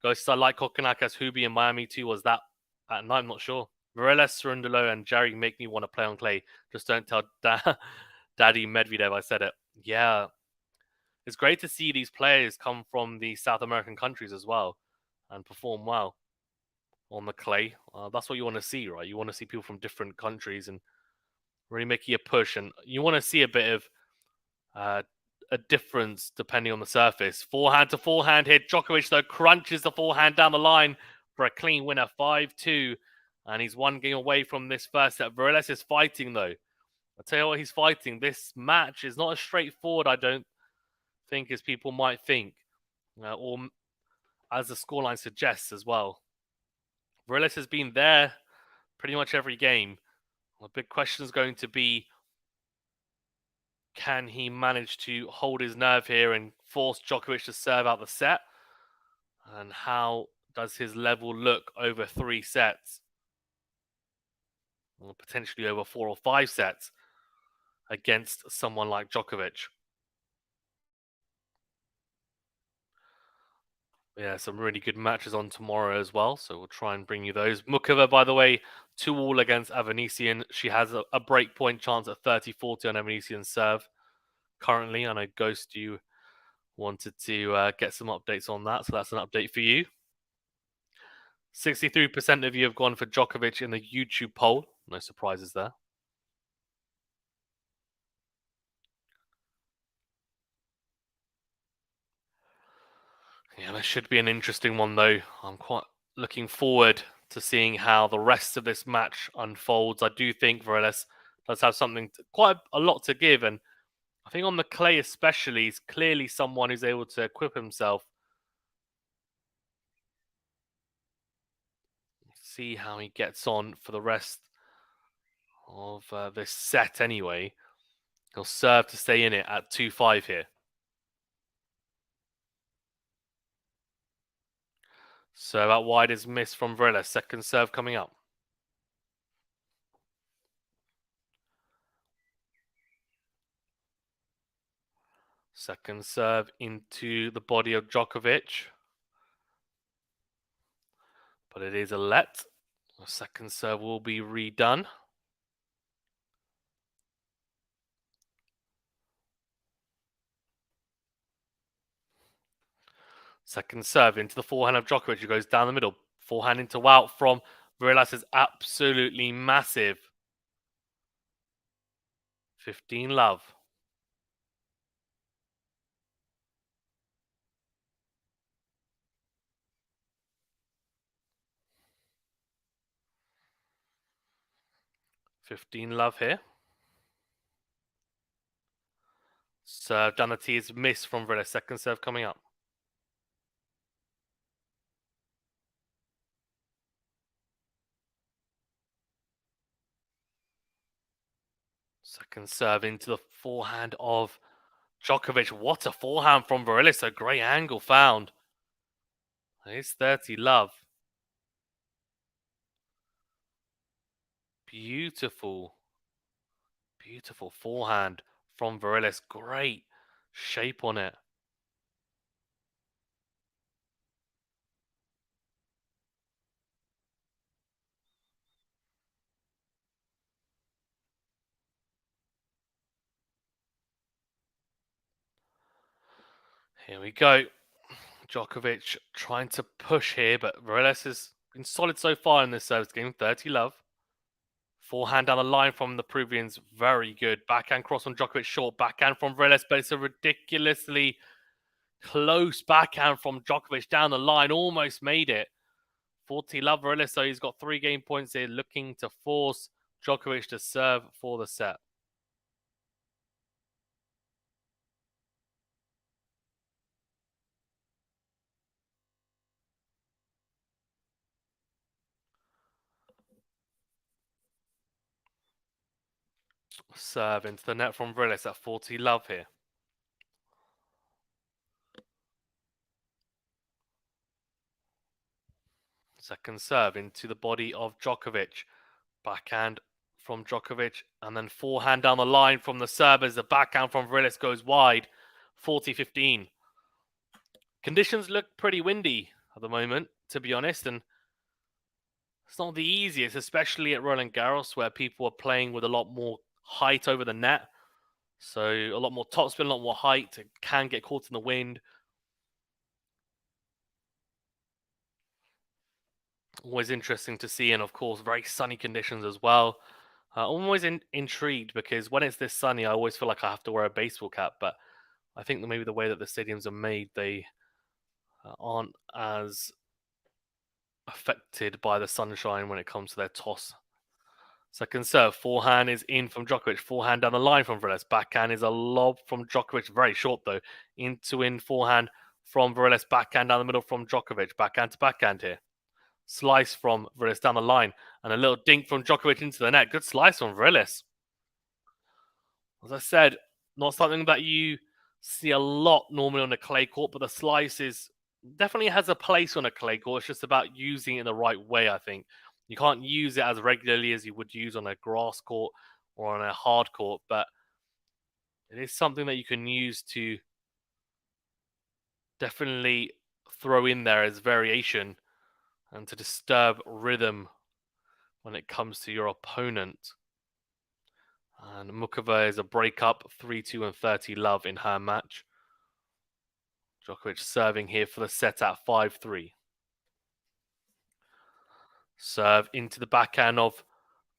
S1: Goes, I like Kokkinakis, Hubi, and Miami too. Was that at night? I'm not sure. VARILLAS, Cerundolo, and Jerry make me want to play on clay. Just don't tell Daddy Medvedev I said it. Yeah. It's great to see these players come from the South American countries as well and perform well on the clay. That's what you want to see, right? You want to see people from different countries and really making a push. And you want to see a bit of uh, a difference depending on the surface. Forehand to forehand here. Djokovic, though, crunches the forehand down the line for a clean winner, 5-2. And he's one game away from this first set. VARILLAS is fighting, though. I'll tell you what, he's fighting. This match is not as straightforward, I don't think, as people might think. Or as the scoreline suggests as well. VARILLAS has been there pretty much every game. The big question is going to be, can he manage to hold his nerve here and force Djokovic to serve out the set? And how does his level look over 3 sets? Or potentially over 4 or 5 sets against someone like Djokovic? Yeah, some really good matches on tomorrow as well, so we'll try and bring you those. Mukova, by the way, 2-2 against Avanesian. She has a breakpoint chance at 30-40 on Avanesian's serve currently. I know Ghost, you wanted to get some updates on that, so that's an update for you. 63% of you have gone for Djokovic in the YouTube poll. No surprises there. Yeah, that should be an interesting one, though. I'm quite looking forward to seeing how the rest of this match unfolds. I do think VARILLAS does have something, quite a lot to give, and I think on the clay especially, he's clearly someone who's able to equip himself. See how he gets on for the rest of this set anyway. He'll serve to stay in it at 2-5 here. So that wide is missed from VARILLAS. Second serve coming up. Second serve into the body of Djokovic. But it is a let. The second serve will be redone. Second serve into the forehand of Djokovic, who goes down the middle. Forehand into out from VARILLAS is absolutely massive. 15 love. $15 here. Serve down the tee is missed from Villa. Second serve coming up. Second serve into the forehand of Djokovic. What a forehand from VARILLAS. A great angle found. It's 30 love. Beautiful. Beautiful forehand from VARILLAS. Great shape on it. Here we go. Djokovic trying to push here, but VARILLAS has been solid so far in this service game. 30 love. Forehand down the line from the Peruvians. Very good. Backhand cross from Djokovic. Short backhand from VARILLAS, but it's a ridiculously close backhand from Djokovic down the line. Almost made it. 40 love VARILLAS, so he's got 3 game points here, looking to force Djokovic to serve for the set. Serve into the net from VARILLAS at 40 love here. Second serve into the body of Djokovic. Backhand from Djokovic, and then forehand down the line from the serve as the backhand from VARILLAS goes wide. 40-15. Conditions look pretty windy at the moment, to be honest, and it's not the easiest, especially at Roland Garros, where people are playing with a lot more height over the net. So a lot more topspin, a lot more height. It can get caught in the wind. Always interesting to see, and of course, very sunny conditions as well. I'm always intrigued because when it's this sunny, I always feel like I have to wear a baseball cap. But I think that maybe the way that the stadiums are made, they aren't as affected by the sunshine when it comes to their toss. Second serve, forehand is in from Djokovic. Forehand down the line from VARILLAS. Backhand is a lob from Djokovic, very short though. Into in forehand from VARILLAS. Backhand down the middle from Djokovic. Backhand to backhand here. Slice from VARILLAS down the line. And a little dink from Djokovic into the net. Good slice from VARILLAS. As I said, not something that you see a lot normally on a clay court, but the slice is definitely has a place on a clay court. It's just about using it in the right way, I think. You can't use it as regularly as you would use on a grass court or on a hard court, but it is something that you can use to definitely throw in there as variation and to disturb rhythm when it comes to your opponent. And Mukova is a breakup, 3-2 and 30 love in her match. Djokovic serving here for the set at 5-3. Serve into the backhand of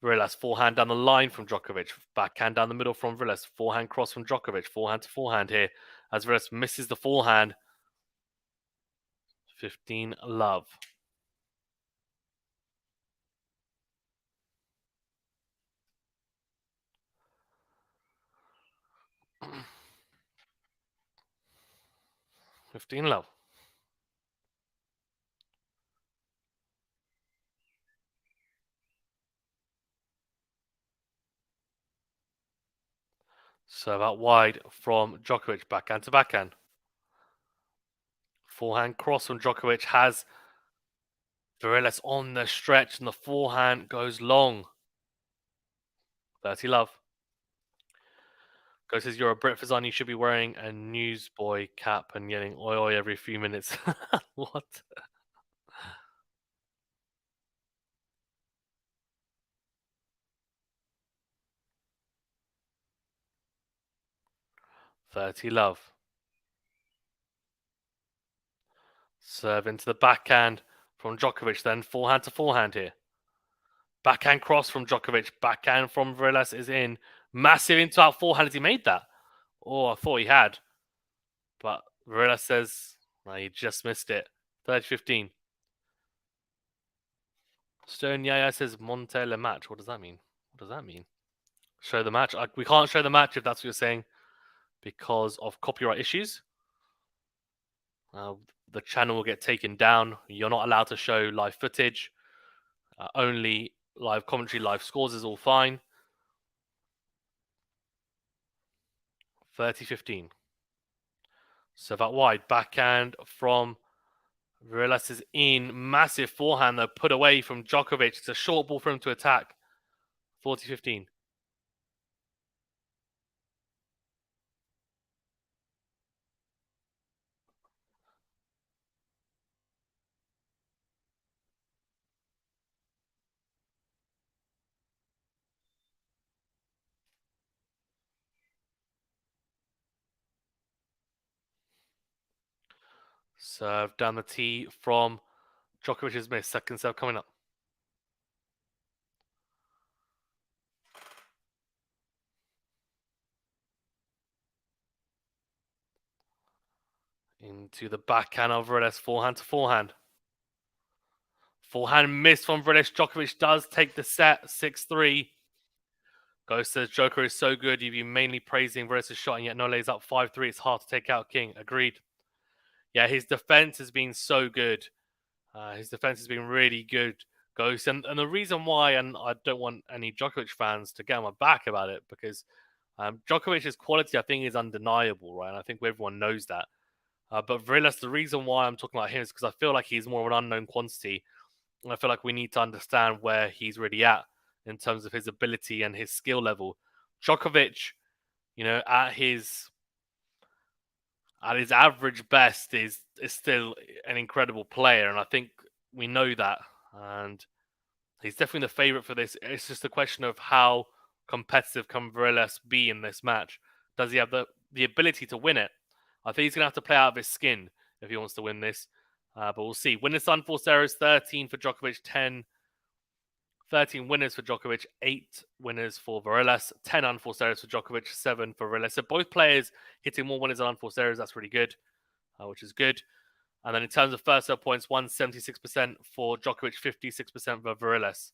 S1: VARILLAS. Forehand down the line from Djokovic. Backhand down the middle from VARILLAS. Forehand cross from Djokovic. Forehand to forehand here as VARILLAS misses the forehand. 15 love. $15 love. Serve out wide from Djokovic. Backhand to backhand. Forehand cross from Djokovic has VARILLAS on the stretch, and the forehand goes long. 30 love. Go says you're a Brit Fazan, you should be wearing a newsboy cap and yelling oi oi every few minutes. What? 30 love. Serve into the backhand from Djokovic, then forehand to forehand here. Backhand cross from Djokovic. Backhand from VARILLAS is in. Massive into out forehand. Has he made that? Oh, I thought he had. But VARILLAS says, no, he just missed it. 30-15. Stone Yaya says, Monte le match. What does that mean? What does that mean? Show the match. We can't show the match if that's what you're saying because of copyright issues. The channel will get taken down. You're not allowed to show live footage. Only live commentary, live scores is all fine. 30-15. So that wide backhand from VARILLAS is in. Massive forehand though, put away from Djokovic. It's a short ball for him to attack. 40-15. Serve down the tee from Djokovic's miss. Second serve coming up. Into the backhand of VARILLAS. Forehand to forehand. Forehand miss from VARILLAS. Djokovic does take the set. 6-3. Ghost says Joker is so good. You've been mainly praising VARILLAS' shot, and yet no lays up 5-3. It's hard to take out King. Agreed. Yeah, his defense has been so good. His defense has been really good, Ghost. And the reason why, and I don't want any Djokovic fans to get on my back about it, because Djokovic's quality, I think, is undeniable, right? And I think everyone knows that. But VARILLAS, the reason why I'm talking about him is because I feel like he's more of an unknown quantity. And I feel like we need to understand where he's really at in terms of his ability and his skill level. Djokovic, at his average best is still an incredible player, and I think we know that. And he's definitely the favorite for this. It's just a question of how competitive can VARILLAS be in this match. Does he have the ability to win it? I think he's going to have to play out of his skin if he wants to win this. But we'll see. Winners unforced errors, 13 for Djokovic, 13 winners for Djokovic, 8 winners for VARILLAS, 10 unforced errors for Djokovic, 7 for VARILLAS. So both players hitting more winners than unforced errors. That's really good, which is good. And then in terms of first serve points, 176% for Djokovic, 56% for VARILLAS.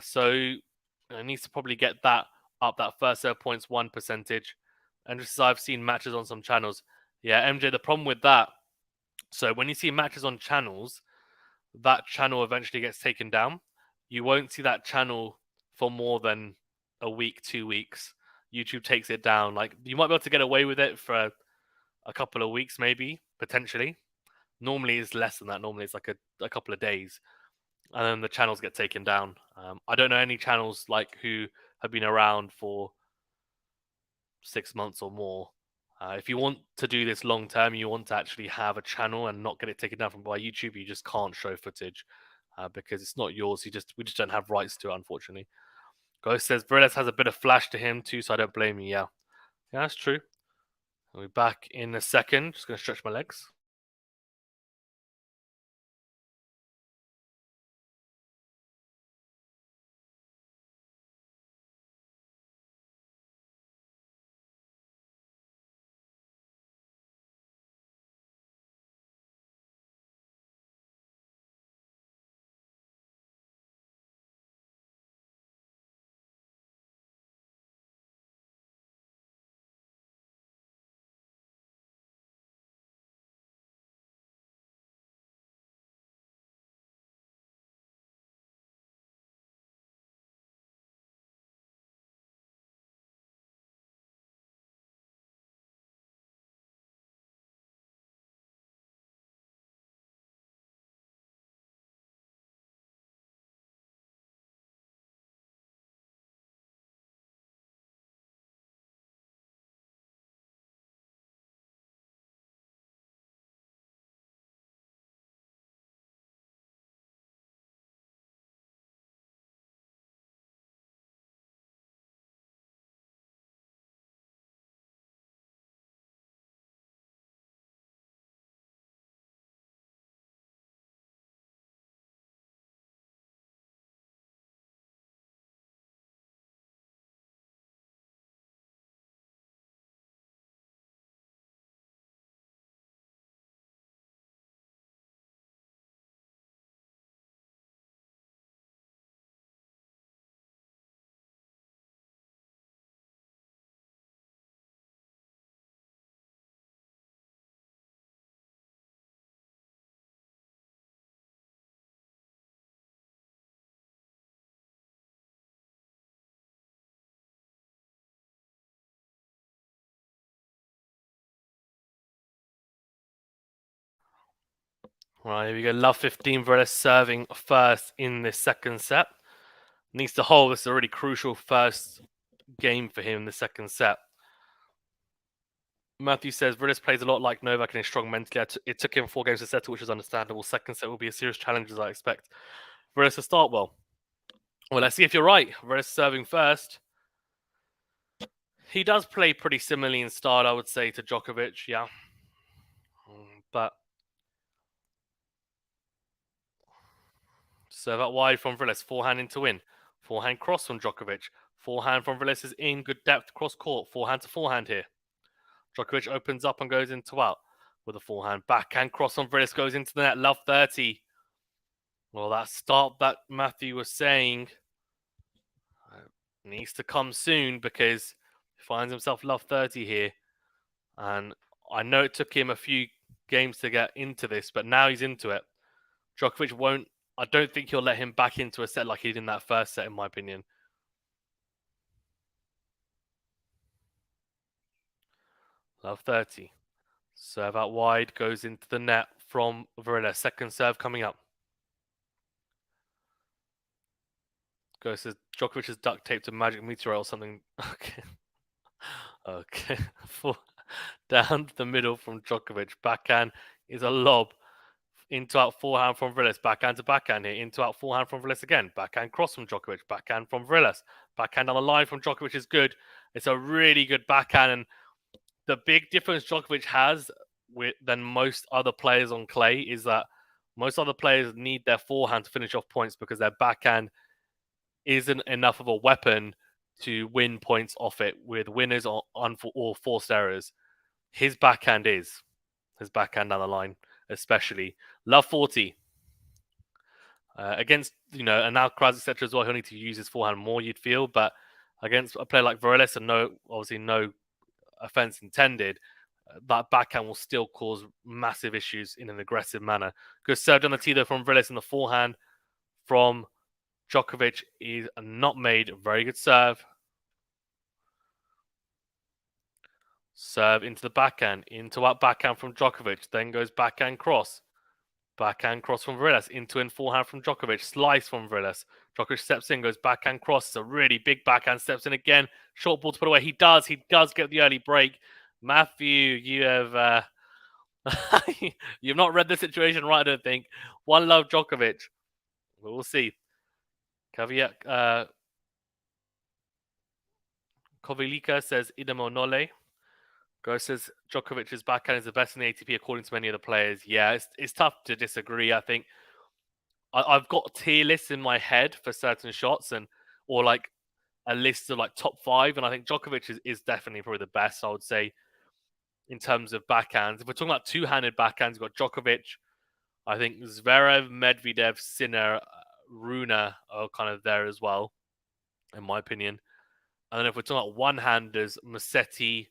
S1: So it needs to probably get that up, that first serve points 1 percentage. And just as I've seen matches on some channels, yeah, MJ, the problem with that, so when you see matches on channels, that channel eventually gets taken down. You won't see that channel for more than a week, 2 weeks. YouTube takes it down. Like, you might be able to get away with it for a couple of weeks, maybe, potentially. Normally it's less than that. Normally it's like a couple of days. And then the channels get taken down. I don't know any channels like who have been around for 6 months or more. If you want to do this long term, you want to actually have a channel and not get it taken down from by YouTube. You just can't show footage because it's not yours. We just don't have rights to it, unfortunately. Ghost says VARILLAS has a bit of flash to him too, so I don't blame you. Yeah, that's true. I'll be back in a second. Just gonna stretch my legs. Right, here we go. Love 15. Varillas serving first in this second set. Needs to hold. This is a really crucial first game for him in the second set. Matthew says Varillas plays a lot like Novak and is strong mentally. It took him 4 games to settle, which is understandable. Second set will be a serious challenge, as I expect. Varillas to start well. Well, let's see if you're right. Varillas serving first. He does play pretty similarly in style, I would say, to Djokovic, yeah. But serve out wide from Varillas. Forehand into win. Forehand cross from Djokovic. Forehand from Varillas is in. Good depth cross court. Forehand to forehand here. Djokovic opens up and goes into out with a forehand. Backhand cross on Varillas goes into the net. Love 30. Well, that start that Matthew was saying needs to come soon because he finds himself love 30 here. And I know it took him a few games to get into this, but now he's into it. Djokovic won't. I don't think he'll let him back into a set like he did in that first set, in my opinion. Love 30. Serve out wide, goes into the net from Varillas. Second serve coming up. Goes to Djokovic is duct taped to magic meteorite or something. Okay. Okay. Down the middle from Djokovic. Backhand is a lob. Into out forehand from Varillas. Backhand to backhand here. Into out forehand from Varillas again. Backhand cross from Djokovic. Backhand from Varillas. Backhand on the line from Djokovic is good. It's a really good backhand. And the big difference Djokovic has than most other players on clay is that most other players need their forehand to finish off points because their backhand isn't enough of a weapon to win points off it with winners or forced errors. His backhand is. His backhand down the line, especially. Love 40. Against, and now Kraz, etc. as well, he'll need to use his forehand more, you'd feel. But against a player like Varillas, and obviously no offense intended, that backhand will still cause massive issues in an aggressive manner. Good serve on the tee, though, from Varillas, and the forehand from Djokovic is not made. Very good serve. Serve into the backhand. Into out backhand from Djokovic. Then goes backhand cross. Backhand cross from Varillas. Into in forehand from Djokovic. Slice from Varillas. Djokovic steps in, goes backhand cross. It's a really big backhand. Steps in again. Short ball to put away. He does get the early break. Matthew, you have you've not read the situation right, I don't think. One love Djokovic. We'll see. Caveat. Kovilika says Idemo Nole. Go says Djokovic's backhand is the best in the ATP according to many of the players. Yeah, it's tough to disagree. I think I've got tier lists in my head for certain shots or like a list of like top 5, and I think Djokovic is definitely probably the best, I would say, in terms of backhands. If we're talking about two-handed backhands, we've got Djokovic. I think Zverev, Medvedev, Sinner, Rune are kind of there as well, in my opinion. And then if we're talking about one-handers, Musetti,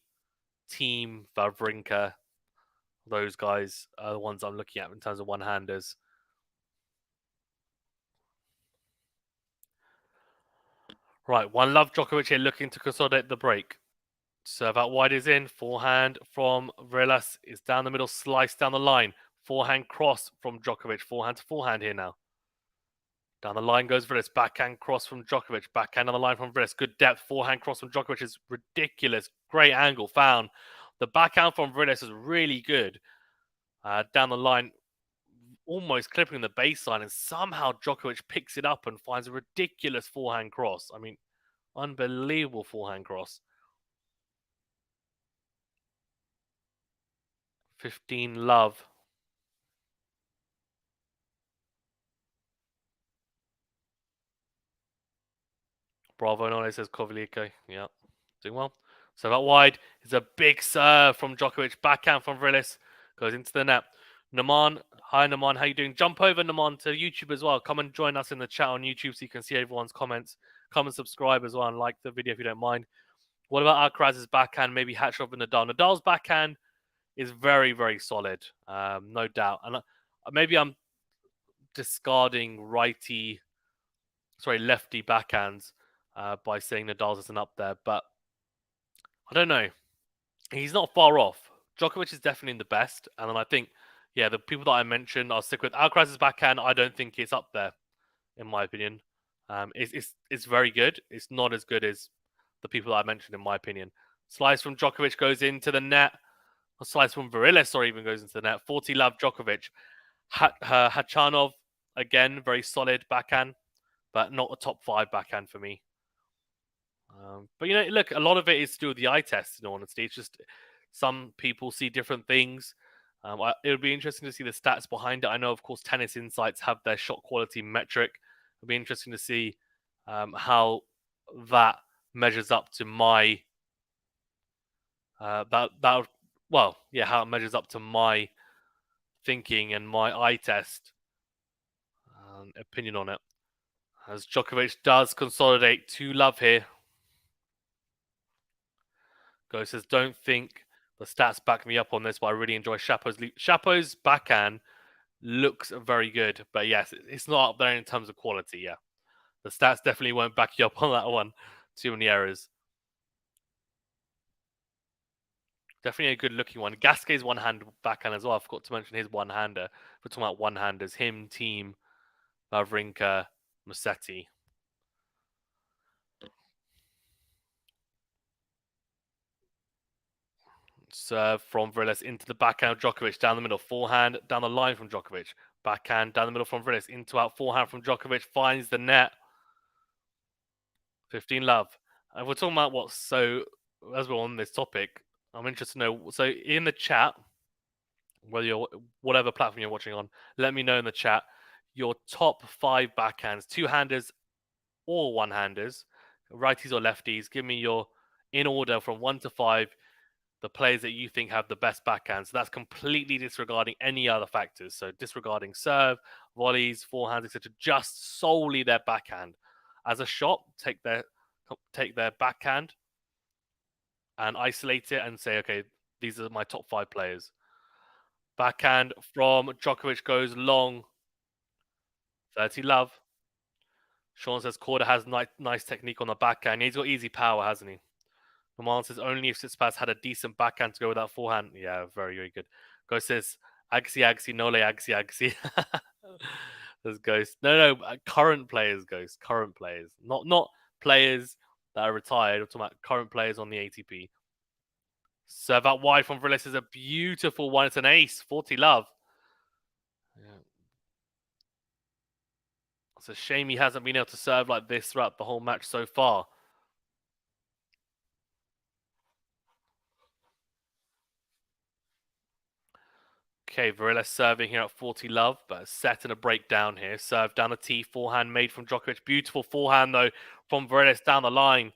S1: Team, Wawrinka, those guys are the ones I'm looking at in terms of one-handers. Right, one love Djokovic here looking to consolidate the break. Serve out wide is in. Forehand from Varillas is down the middle, slice down the line. Forehand cross from Djokovic. Forehand to forehand here now. Down the line goes Varillas. Backhand cross from Djokovic. Backhand on the line from Varillas. Good depth. Forehand cross from Djokovic is ridiculous. Great angle found. The backhand from Varillas is really good. Down the line, almost clipping the baseline, and somehow Djokovic picks it up and finds a ridiculous forehand cross. I mean, unbelievable forehand cross. 15 love. Bravo, Nole says Kovilika. Yeah, doing well. So that wide is a big serve from Djokovic. Backhand from Varillas. Goes into the net. Naman, hi Naman, how you doing? Jump over, Naman, to YouTube as well. Come and join us in the chat on YouTube so you can see everyone's comments. Come and subscribe as well and like the video if you don't mind. What about Alcaraz's backhand? Maybe hatch off with Nadal. Nadal's backhand is very, very solid, no doubt. And maybe I'm discarding lefty backhands by saying Nadal's isn't up there, but I don't know. He's not far off. Djokovic is definitely the best, and then I think yeah, the people that I mentioned, I'll stick with. Alcaraz's backhand, I don't think it's up there, in my opinion. It's very good. It's not as good as the people that I mentioned, in my opinion. Slice from Djokovic goes into the net. A slice from VARILLAS or even goes into the net. 40 love Djokovic. Hachanov, again, very solid backhand, but not a top 5 backhand for me. But look, a lot of it is to do with the eye test. In all honesty, it's just some people see different things. It would be interesting to see the stats behind it. I know, of course, Tennis Insights have their shot quality metric. It'll be interesting to see how that measures up to my how it measures up to my thinking and my eye test opinion on it. As Djokovic does consolidate 2 love here. Go says, don't think the stats back me up on this, but I really enjoy Chapeau's backhand looks very good, but yes, it's not up there in terms of quality. Yeah, the stats definitely won't back you up on that one. Too many errors. Definitely a good looking one. Gasquet's one-hand backhand as well. I forgot to mention his one-hander. We're talking about one-handers. Him, Team, Wawrinka, Musetti. Serve from VARILLAS into the backhand of Djokovic, down the middle, forehand, down the line from Djokovic. Backhand, down the middle from VARILLAS, into out, forehand from Djokovic, finds the net. 15 love. And we're talking about what, so as we're on this topic, I'm interested to know, so in the chat, whether you're, whatever platform you're watching on, let me know in the chat your top 5 backhands, two-handers or one-handers, righties or lefties. Give me your, in order from 1 to 5, the players that you think have the best backhand. So that's completely disregarding any other factors. So disregarding serve, volleys, forehands, etc. Just solely their backhand. As a shot, take their backhand and isolate it and say, okay, these are my top 5 players. Backhand from Djokovic goes long. 30 love. Sean says Korda has nice technique on the backhand. He's got easy power, hasn't he? Roman says only if Tsitsipas had a decent backhand to go with that forehand. Yeah, very, very good. Ghost says Agassi, Nole Agassi. There's Ghost. No, current players, Ghost. Current players. Not players that are retired. I'm talking about current players on the ATP. Serve out wide from VARILLAS is a beautiful one. It's an ace. 40 love. Yeah. It's a shame he hasn't been able to serve like this throughout the whole match so far. Okay, VARILLAS serving here at 40 love, but set in a breakdown here. Serve down the tee, forehand made from Djokovic. Beautiful forehand, though, from VARILLAS down the line.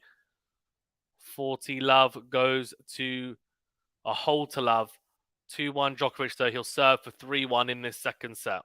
S1: 40 love goes to a hole to love. 2-1 Djokovic, though. He'll serve for 3-1 in this second set.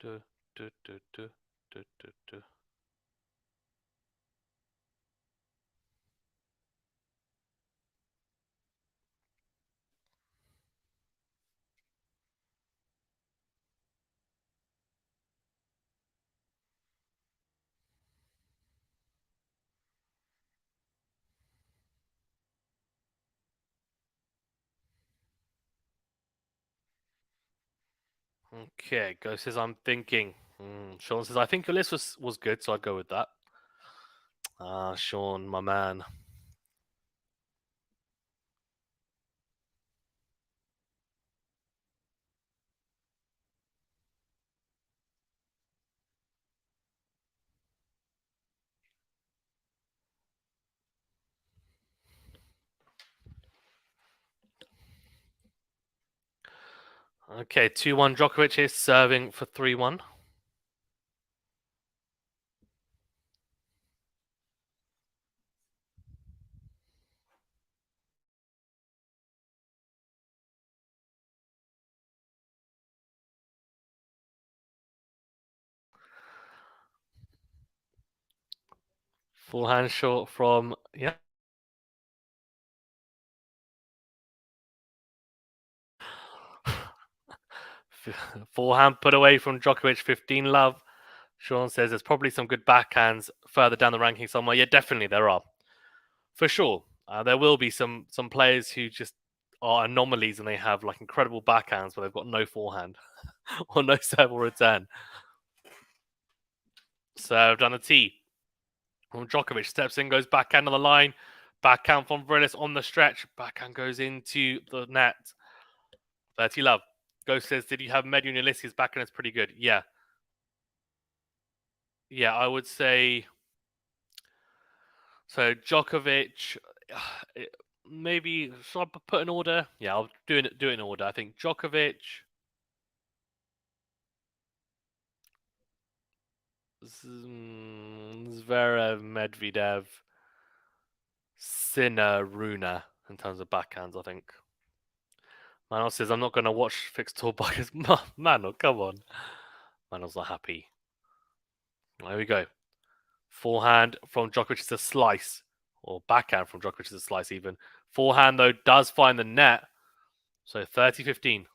S1: Du, du, du, du, du, du, du. Okay, Ghost says, I'm thinking. Sean says, I think your list was good, so I'd go with that. Sean, my man. Okay, 2-1 Djokovic is serving for 3-1. Forehand short from, yeah. Forehand put away from Djokovic, 15 love. Sean says there's probably some good backhands further down the ranking somewhere. Yeah, definitely there are. For sure. There will be some players who just are anomalies and they have like incredible backhands, but they've got no forehand or no serve or return. So I've done a T. From Djokovic steps in, goes backhand on the line. Backhand from VARILLAS on the stretch. Backhand goes into the net. 30 love. Ghost says, did you have Medvedev on your list? His backhand is pretty good. Yeah. Yeah, I would say. So Djokovic, maybe should I put an order? Yeah, I'll do it in order. I think Djokovic, Zverev, Medvedev, Sinner, Runa in terms of backhands. I think. Manos says I'm not going to watch fixed tour because Mano, come on. Mano's not happy. There we go. Forehand from Djokovic is a slice, or backhand from Djokovic is a slice even. Forehand though does find the net, so 30-15.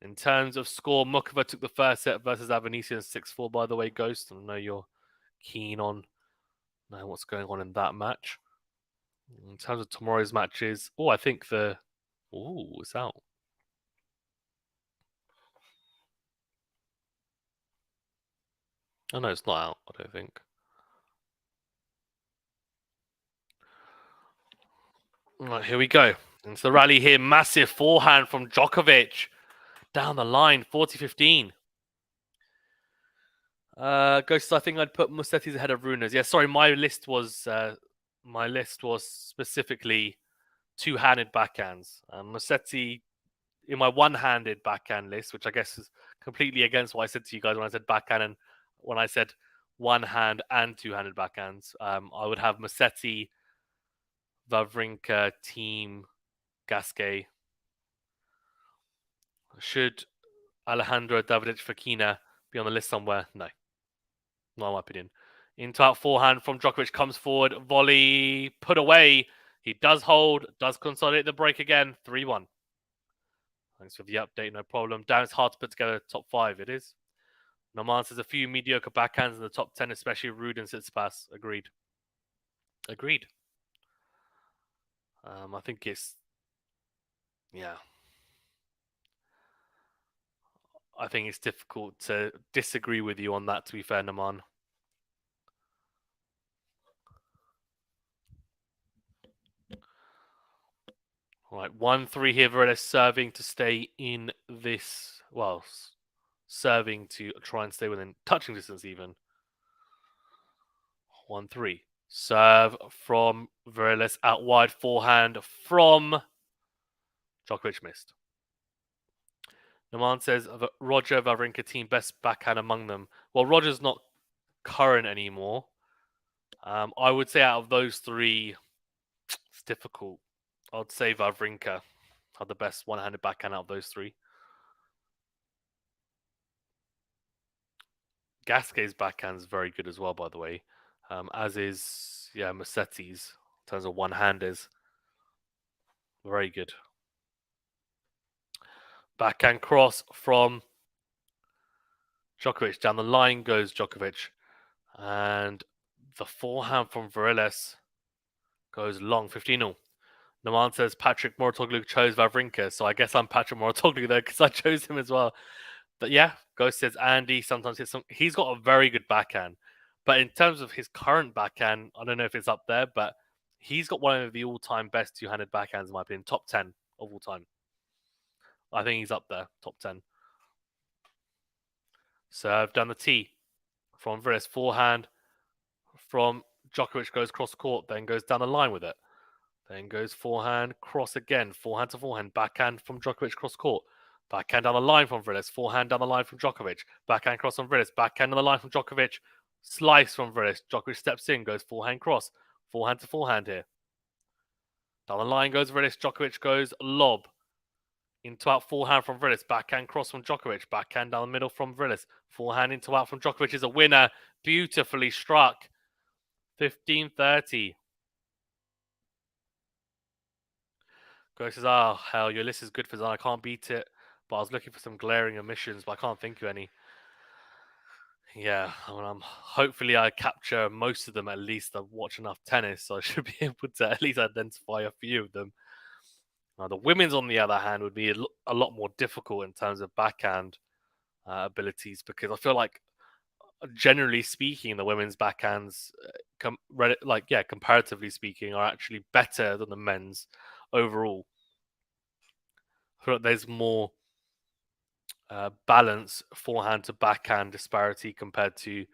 S1: In terms of score, Mukova took the first set versus Avanesian 6-4, by the way, Ghost. I know you're keen on knowing what's going on in that match. In terms of tomorrow's matches, I think it's out. Oh, no, it's not out, I don't think. All right, here we go. Into the rally here. Massive forehand from Djokovic. Down the line, 40-15. Ghost, I think I'd put Musetti's ahead of Runa's. Yeah, sorry, my list was specifically two-handed backhands. Musetti in my one-handed backhand list, which I guess is completely against what I said to you guys when I said backhand and when I said one hand and two-handed backhands. I would have Musetti, Wawrinka, Team, Gasquet. Should Alejandro Davidovich Fokina be on the list somewhere? No. Not in my opinion. Into out forehand from Djokovic comes forward. Volley put away. He does hold, does consolidate the break again. 3-1. Thanks for the update, no problem. Damn, it's hard to put together top 5. It is. Noman says a few mediocre backhands in the top 10, especially Ruud and Tsitsipas. Agreed. I think it's... Yeah. I think it's difficult to disagree with you on that, to be fair, Naman. All right, 1-3 here. VARILLAS serving to stay in this... Well, serving to try and stay within touching distance even. 1-3. Serve from VARILLAS out wide. Forehand from Djokovic missed. Naman says Roger, Wawrinka team best backhand among them. Well, Roger's not current anymore. I would say out of those three, it's difficult. I'd say Wawrinka had the best one-handed backhand out of those three. Gasquet's backhand is very good as well, by the way. As is, Musetti's in terms of one-handers. Very good. Backhand cross from Djokovic. Down the line goes Djokovic. And the forehand from VARILLAS goes long, 15-0. Naman says Patrick Mouratoglou chose Wawrinka, so I guess I'm Patrick Mouratoglou there because I chose him as well. But yeah, Ghost says Andy sometimes hits some. He's got a very good backhand. But in terms of his current backhand, I don't know if it's up there, but he's got one of the all-time best two-handed backhands, in my opinion. Top 10 of all time. I think he's up there, top 10. So I've done the T from VARILLAS. Forehand from Djokovic goes cross court, then goes down the line with it. Then goes forehand, cross again. Forehand to forehand. Backhand from Djokovic cross court. Backhand down the line from VARILLAS. Forehand down the line from Djokovic. Backhand cross from VARILLAS. Backhand on the line from Djokovic. Slice from VARILLAS. Djokovic steps in, goes forehand cross. Forehand to forehand here. Down the line goes VARILLAS. Djokovic goes lob. Into out forehand from VARILLAS. Backhand cross from Djokovic. Backhand down the middle from VARILLAS. Forehand into out from Djokovic is a winner. Beautifully struck. 15-30. Go says, "Ah, oh, hell, your list is good for Zan. I can't beat it, but I was looking for some glaring omissions, but I can't think of any." Yeah, hopefully I capture most of them at least. I watch enough tennis, so I should be able to at least identify a few of them. The women's, on the other hand, would be a lot more difficult in terms of backhand abilities, because I feel like, generally speaking, the women's backhands, comparatively speaking, are actually better than the men's overall. I feel like there's more balance forehand to backhand disparity compared to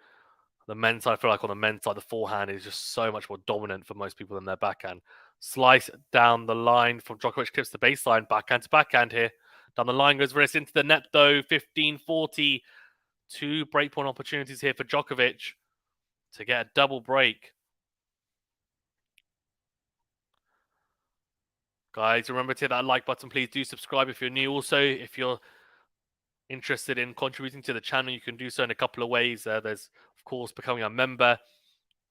S1: the men's side. I feel like on the men's side, the forehand is just so much more dominant for most people than their backhand. Slice down the line from Djokovic, clips the baseline, backhand to backhand here. Down the line goes Riss into the net though, 15-40. 2 breakpoint opportunities here for Djokovic to get a double break. Guys, remember to hit that like button. Please do subscribe if you're new. Also, if you're interested in contributing to the channel, you can do so in a couple of ways. There's, of course, becoming a member,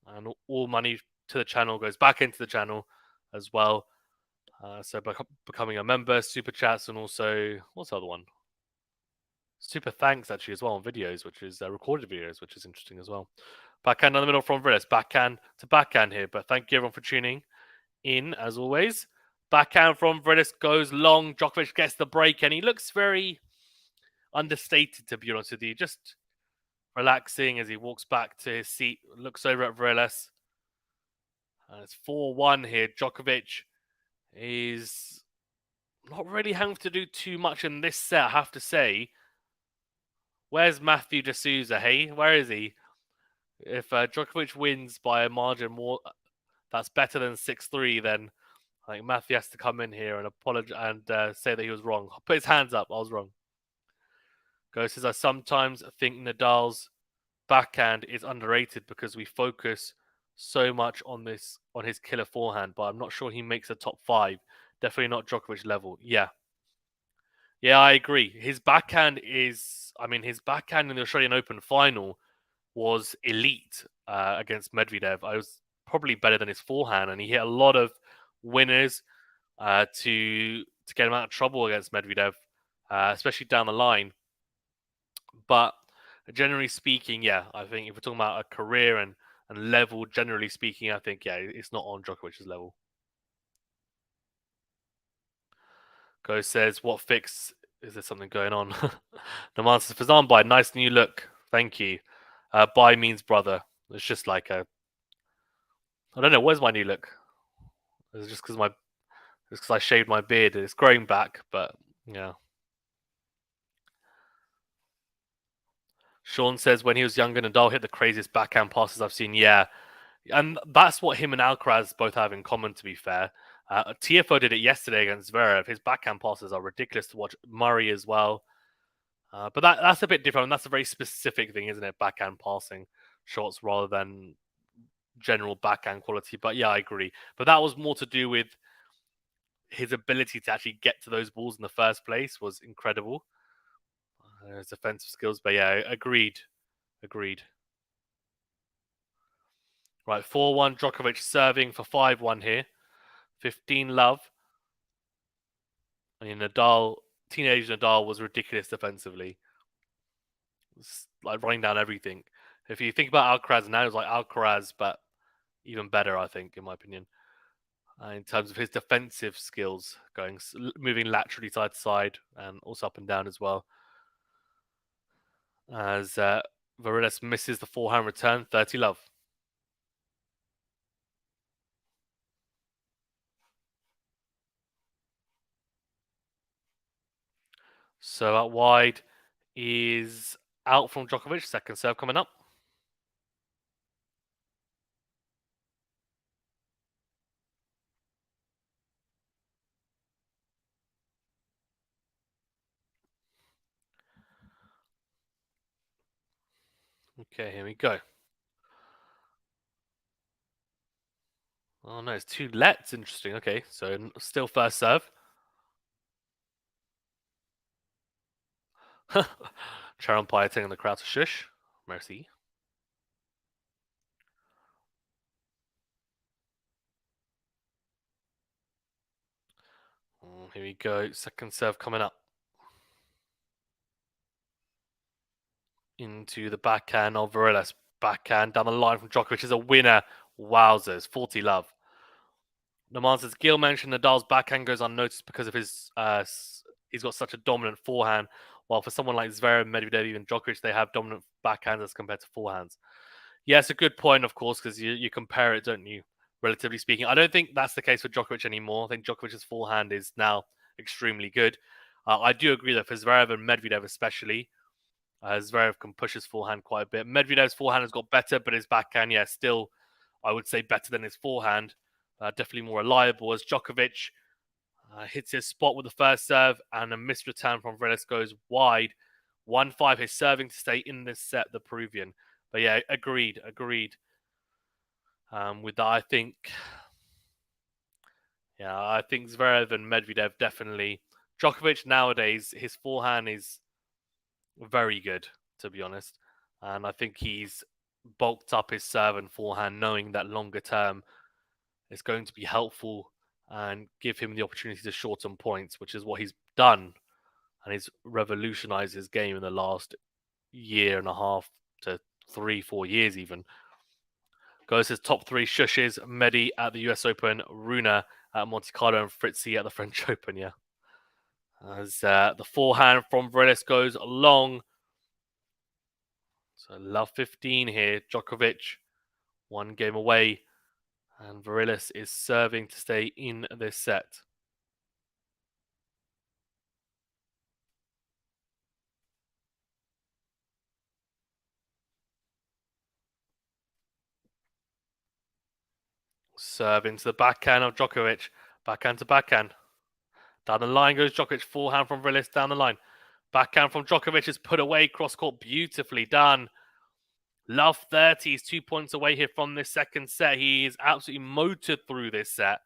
S1: and all money to the channel goes back into the channel as well. So becoming a member, super chats, and also, what's the other one? Super thanks, actually, as well on videos, which is recorded videos, which is interesting as well. Backhand in the middle from VARILLAS. Backhand to backhand here, but thank you everyone for tuning in, as always. Backhand from VARILLAS goes long. Djokovic gets the break, and he looks very understated, to be honest with you. Just relaxing as he walks back to his seat, looks over at VARILLAS. It's 4-1 here. Djokovic is not really having to do too much in this set, I have to say. Where's Matthew D'Souza, hey? Where is he? If Djokovic wins by a margin more that's better than 6-3, then I think Matthew has to come in here and apologize and say that he was wrong. Put his hands up. I was wrong. Go says, I sometimes think Nadal's backhand is underrated because we focus so much on his killer forehand, but I'm not sure he makes a top 5. Definitely not Djokovic level. Yeah, I agree. His backhand his backhand in the Australian Open final was elite against Medvedev. I was probably better than his forehand, and he hit a lot of winners to get him out of trouble against Medvedev, especially down the line. But generally speaking, yeah, I think if we're talking about a career and level, generally speaking, I think, yeah, it's not on Djokovic's level. Go says, what fix? Is there something going on? Naman says, Fazan by, nice new look. Thank you. By means brother. It's just like I don't know, where's my new look? It's just because I shaved my beard. It's growing back, but yeah. Sean says, when he was younger, Nadal hit the craziest backhand passes I've seen. Yeah, and that's what him and Alcaraz both have in common, to be fair. TFO did it yesterday against Zverev. His backhand passes are ridiculous to watch. Murray as well. But that's a bit different. And that's a very specific thing, isn't it? Backhand passing shots rather than general backhand quality. But yeah, I agree. But that was more to do with his ability to actually get to those balls in the first place was incredible. His defensive skills. But yeah, agreed. Right, 4-1 Djokovic serving for 5-1 here. 15 love. I mean, teenage Nadal was ridiculous defensively. It's like running down everything. If you think about Alcaraz now, it's like Alcaraz, but even better, I think, in my opinion, in terms of his defensive skills, moving laterally side to side and also up and down as well. As VARILLAS misses the forehand return, 30 love. So out wide is out from Djokovic. Second serve coming up. Okay, here we go. Oh no, it's 2 lets. Interesting. Okay, so still first serve. Charon Pie telling the crowd to shush. Merci. Here we go. Second serve coming up. Into the backhand of VARILLAS. Backhand down the line from Djokovic is a winner. Wowzers. 40 love. Naman says, Gil mentioned Nadal's backhand goes unnoticed because of his he's got such a dominant forehand. While for someone like Zverev, Medvedev, even Djokovic, they have dominant backhands as compared to forehands. Yeah, it's a good point, of course, because you compare it, don't you? Relatively speaking, I don't think that's the case for Djokovic anymore. I think Djokovic's forehand is now extremely good. I do agree that for Zverev and Medvedev especially, Zverev can push his forehand quite a bit. Medvedev's forehand has got better, but his backhand, yeah, still, I would say, better than his forehand. Definitely more reliable as Djokovic hits his spot with the first serve and a missed return from VARILLAS goes wide. 1-5, his serving to stay in this set, the Peruvian. But yeah, agreed. With that, I think Zverev and Medvedev definitely. Djokovic nowadays, his forehand is very good, to be honest. And I think he's bulked up his serve and forehand, knowing that longer term is going to be helpful and give him the opportunity to shorten points, which is what he's done. And he's revolutionized his game in the last year and a half to 3-4 years even. Goes his top three shushes: Medi at the US Open, Runa at Monte Carlo, and Fritzy at the French Open, yeah. As the forehand from VARILLAS goes long. So love 15 here. Djokovic, one game away. And VARILLAS is serving to stay in this set. Serve into the backhand of Djokovic. Backhand to backhand. Down the line goes Djokovic. Forehand from VARILLAS down the line. Backhand from Djokovic is put away. Cross court, beautifully done. Love 30. He's 2 points away here from this second set. He is absolutely motored through this set.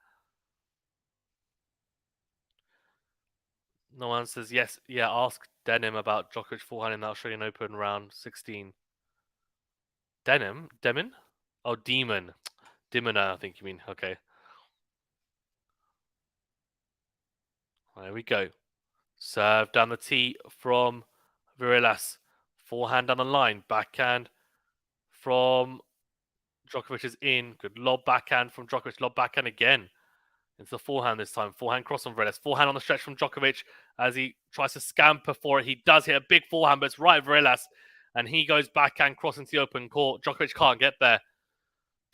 S1: No one says yes. Yeah, ask Denim about Djokovic forehand in the Australian Open round 16. Demon? Oh, Demon. Dimona, I think you mean. Okay. There we go. Serve down the tee from VARILLAS. Forehand down the line. Backhand from Djokovic is in. Good lob backhand from Djokovic. Lob backhand again. Into the forehand this time. Forehand cross on VARILLAS. Forehand on the stretch from Djokovic as he tries to scamper for it. He does hit a big forehand, but it's right VARILLAS. And he goes backhand cross into the open court. Djokovic can't get there.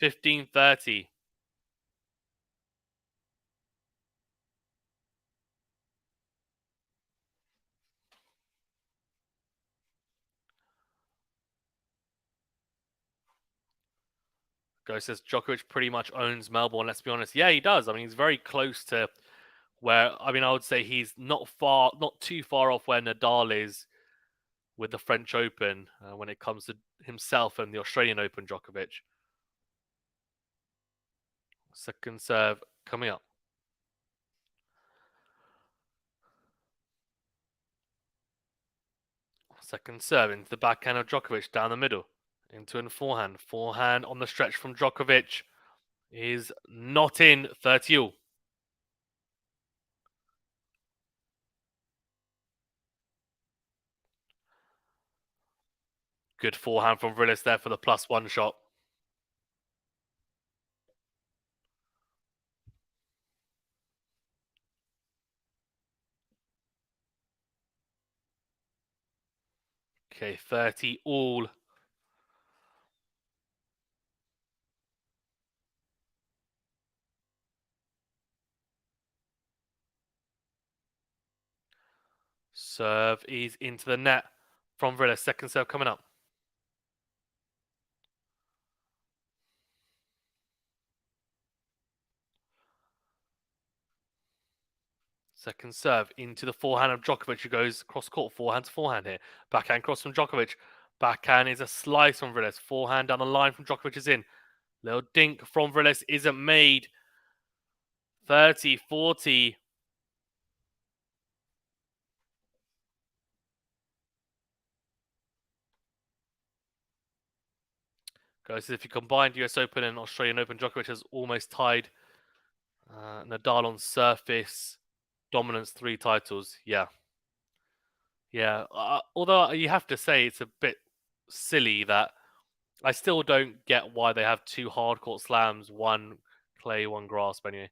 S1: 15-30. Go says Djokovic pretty much owns Melbourne. Let's be honest. Yeah, he does. I mean, he's very close to where, I mean, I would say he's not too far off where Nadal is with the French Open when it comes to himself and the Australian Open, Djokovic. Second serve coming up. Second serve into the backhand of Djokovic down the middle. Into and forehand. Forehand on the stretch from Djokovic is not in. 30-all. Good forehand from VARILLAS there for the +1 shot. Okay, 30-all. Serve is into the net from VARILLAS. Second serve coming up. Second serve into the forehand of Djokovic, who goes cross court. Forehand to forehand here. Backhand cross from Djokovic. Backhand is a slice from VARILLAS. Forehand down the line from Djokovic is in. Little dink from VARILLAS isn't made. 30-40. Guys, if you combined US Open and Australian Open, Djokovic has almost tied Nadal on surface Dominance 3 titles. Yeah. Yeah. Although you have to say it's a bit silly that I still don't get why they have 2 hardcourt slams, one clay, one grass. But anyway,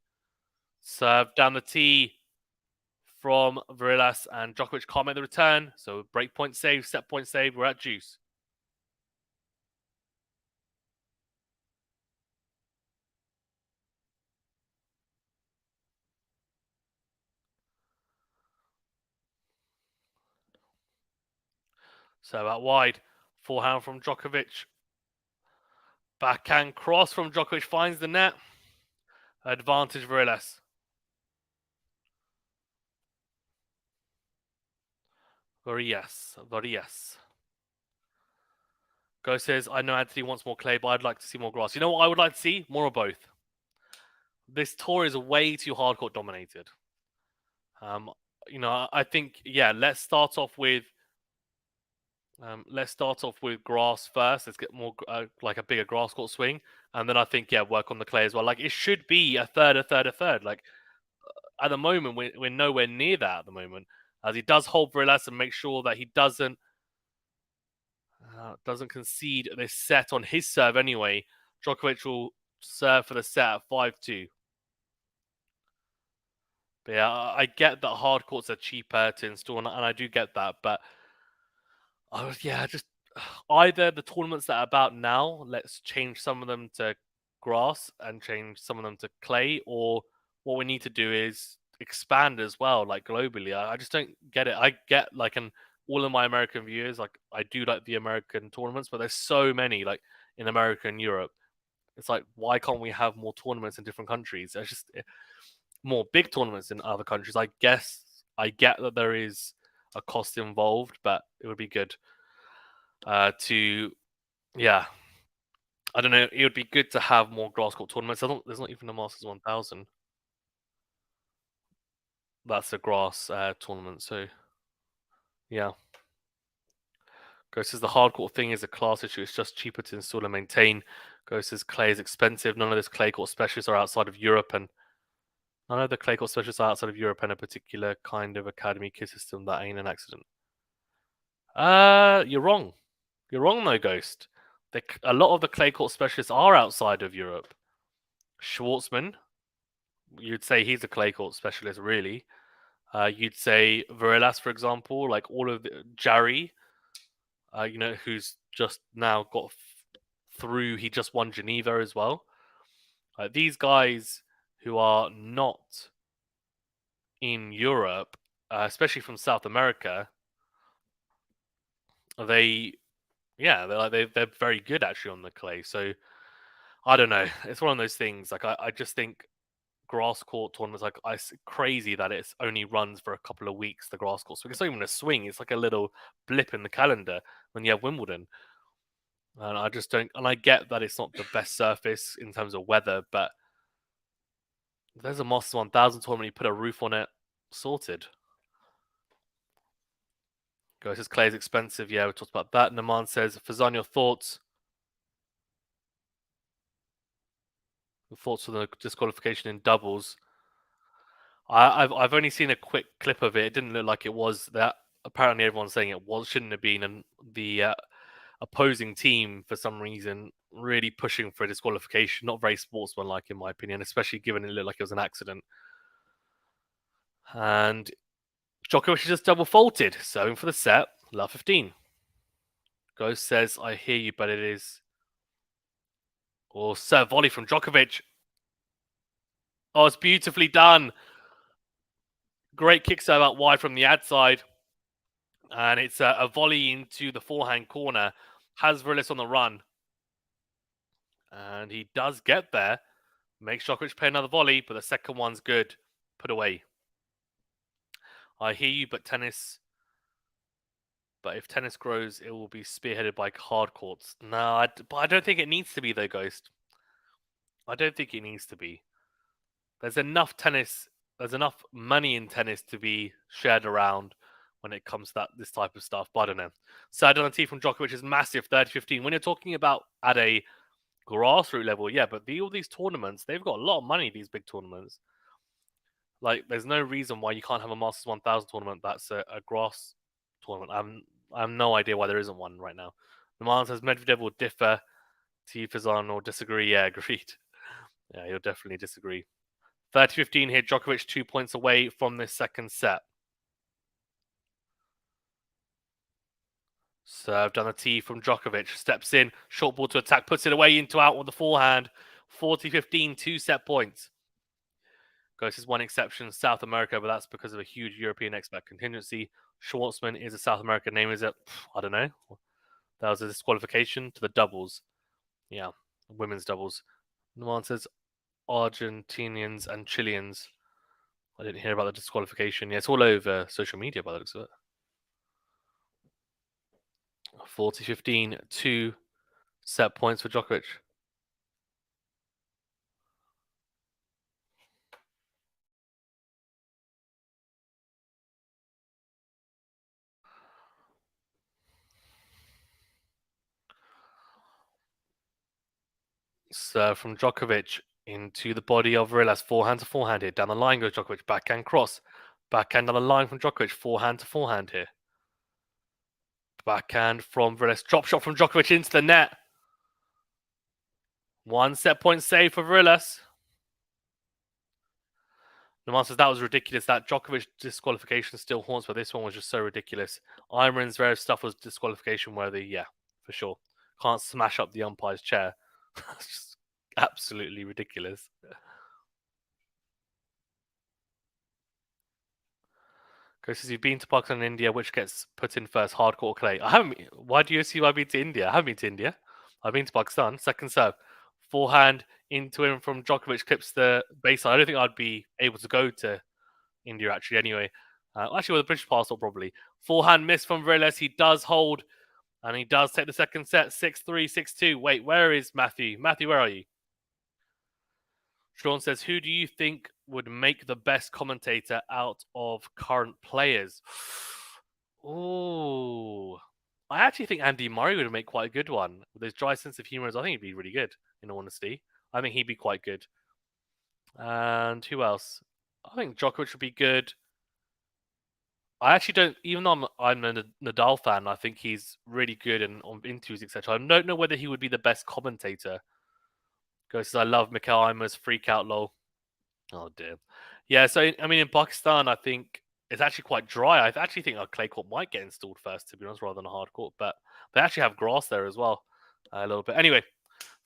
S1: serve down the tee from VARILLAS, and Djokovic can't make the return. So break point save, set point save. We're at juice. So out wide, forehand from Djokovic. Backhand cross from Djokovic finds the net. Advantage VARILLAS. Varillas. Go says, I know Anthony wants more clay, but I'd like to see more grass. You know what I would like to see? More of both. This tour is way too hardcourt dominated. I think, let's start off with grass first. Let's get more like a bigger grass court swing, and then I think work on the clay as well. Like it should be a third. Like at the moment, we're nowhere near that at the moment. As he does hold VARILLAS and make sure that he doesn't concede this set on his serve anyway. Djokovic will serve for the set at 5-2. But yeah, I get that hard courts are cheaper to install, and I do get that. But just either the tournaments that are about now, let's change some of them to grass and change some of them to clay, or what we need to do is expand as well, like globally. I just don't get it. I get like all of my American viewers, like I do like the American tournaments, but there's so many like in America and Europe. It's like, why can't we have more tournaments in different countries? There's just more big tournaments in other countries. I guess I get that there is a cost involved, but it would be good to, yeah. I don't know. It would be good to have more grass court tournaments. There's not even a Masters 1000. That's a grass tournament. So, yeah. Ghost says the hardcore thing is a class issue. It's just cheaper to install and maintain. Ghost says clay is expensive. None of those clay court specialists are outside of Europe, and none of the clay court specialists are outside of Europe and a particular kind of academy kit system. That ain't an accident. You're wrong. You're wrong though, Ghost. A lot of the clay court specialists are outside of Europe. Schwartzman, you'd say he's a clay court specialist, really. You'd say VARILLAS, for example, like all of the Jarry, who's just now got through. He just won Geneva as well. These guys who are not in Europe, especially from South America, they're very good actually on the clay. So I don't know. It's one of those things. Like I just think grass court tournaments, like it's crazy that it only runs for a couple of weeks. The grass court swing. It's not even a swing. It's like a little blip in the calendar when you have Wimbledon. And I just don't. And I get that it's not the best surface in terms of weather, but there's a Masters 1000 tournament. You put a roof on it, sorted. Goes says clay is expensive. Yeah, we talked about that. Naman says, Fazan, your thoughts? Thoughts on the disqualification in doubles? I've only seen a quick clip of it. It didn't look like it was that. Apparently, everyone's saying it shouldn't have been, and the opposing team for some reason really pushing for a disqualification. Not very sportsmanlike, in my opinion, especially given it looked like it was an accident. And Djokovic just double faulted, serving for the set. Love 15. Ghost says, I hear you, but it is. Or serve volley from Djokovic. Oh, it's beautifully done. Great kick serve out wide from the ad side. And it's a volley into the forehand corner. Has VARILLAS on the run. And he does get there. Makes Djokovic play another volley, but the second one's good. Put away. I hear you, but if tennis grows, it will be spearheaded by hard courts. No, but I don't think it needs to be, though, Ghost. I don't think it needs to be. There's enough money in tennis to be shared around when it comes to this type of stuff. But I don't know. Side on the tee from Djokovic is massive, 30-15. When you're talking about at a grassroots level, yeah, but all these tournaments, they've got a lot of money, these big tournaments. Like, there's no reason why you can't have a Masters 1000 tournament that's a grass tournament. I have no idea why there isn't one right now. The man says Medvedev will differ. Tifazan or disagree. Yeah, agreed. Yeah, he'll definitely disagree. 30-15 here. Djokovic 2 points away from this second set. Served on the tee from Djokovic. Steps in. Short ball to attack. Puts it away into out with the forehand. 40-15. 2 set points. Goes his one exception, South America, but that's because of a huge European expat contingency. Schwartzman is a South American name, is it? I don't know. That was a disqualification to the doubles. Yeah, women's doubles. Nuan says Argentinians and Chileans. I didn't hear about the disqualification. Yeah, it's all over social media by the looks of it. 40-15, 2 set points for Djokovic. Serve from Djokovic into the body of VARILLAS. Forehand to forehand here. Down the line goes Djokovic. Backhand cross. Backhand down the line from Djokovic. Forehand to forehand here. Backhand from VARILLAS. Drop shot from Djokovic into the net. 1 set point save for VARILLAS. Naman says that was ridiculous. That Djokovic disqualification still haunts, but this one was just so ridiculous. Ironman's Zverev stuff was disqualification worthy. Yeah, for sure. Can't smash up the umpire's chair. That's just absolutely ridiculous. Chris says you've been to Pakistan and India. Which gets put in first, hardcore or clay? I haven't. Why do you assume I've been to India? I haven't been to India. I've been to Pakistan. Second serve. Forehand into him from Djokovic, clips the baseline. I don't think I'd be able to go to India actually anyway. Actually, with a British passport, probably. Forehand miss from VARILLAS. He does hold, and he does take the second set. 6-3, 6-2. Wait, where is Matthew? Matthew, where are you? Sean says, who do you think would make the best commentator out of current players? Oh, I actually think Andy Murray would make quite a good one. With his dry sense of humor, I think he'd be really good, in all honesty. I think he'd be quite good. And who else? I think Djokovic would be good. I actually don't, even though I'm a Nadal fan, I think he's really good and on interviews, etc. I don't know whether he would be the best commentator. Because I love Mikael Ymer's freak out lol. Oh dear. Yeah, so I mean in Pakistan, I think it's actually quite dry. I actually think a clay court might get installed first, to be honest, rather than a hard court. But they actually have grass there as well, a little bit. Anyway,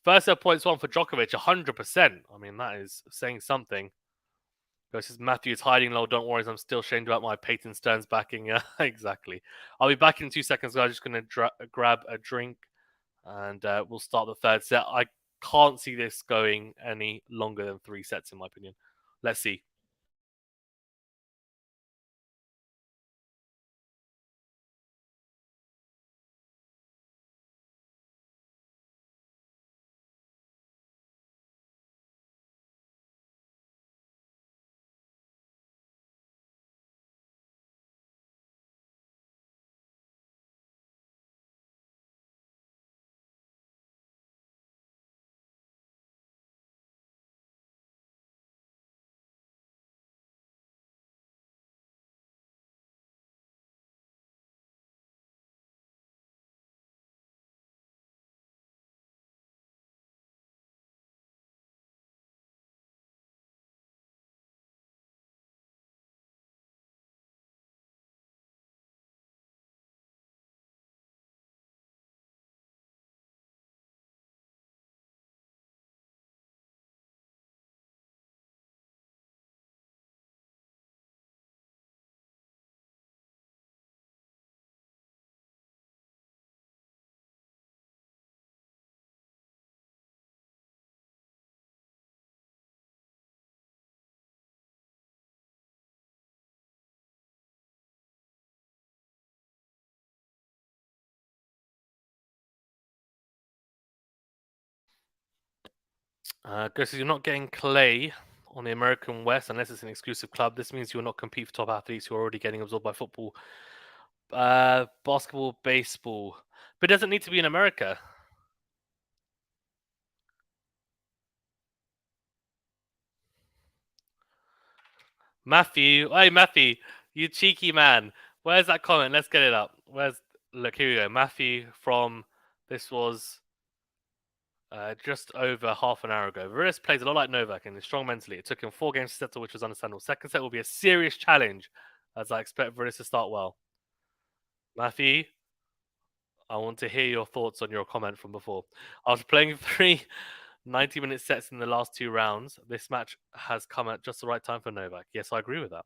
S1: first set points one for Djokovic, 100%. I mean that is saying something. Says Matthew is hiding low. Don't worry, I'm still ashamed about my Peyton Stearns backing. Yeah, exactly. I'll be back in 2 seconds, guys. Just going to grab a drink, and we'll start the third set. I can't see this going any longer than 3 sets, in my opinion. Let's see. Says you're not getting clay on the American West unless it's an exclusive club. This means you will not compete for top athletes who are already getting absorbed by football, basketball, baseball. But it doesn't need to be in America. Matthew. Hey, Matthew, you cheeky man. Where's that comment? Let's get it up. Look, here we go. Matthew from. This was just over half an hour ago. Varillas plays a lot like Novak and is strong mentally. It took him 4 games to settle, which was understandable. Second set will be a serious challenge, as I expect Varillas to start well. Matthew, I want to hear your thoughts on your comment from before. After playing three 90-minute sets in the last 2 rounds, this match has come at just the right time for Novak. Yes, I agree with that.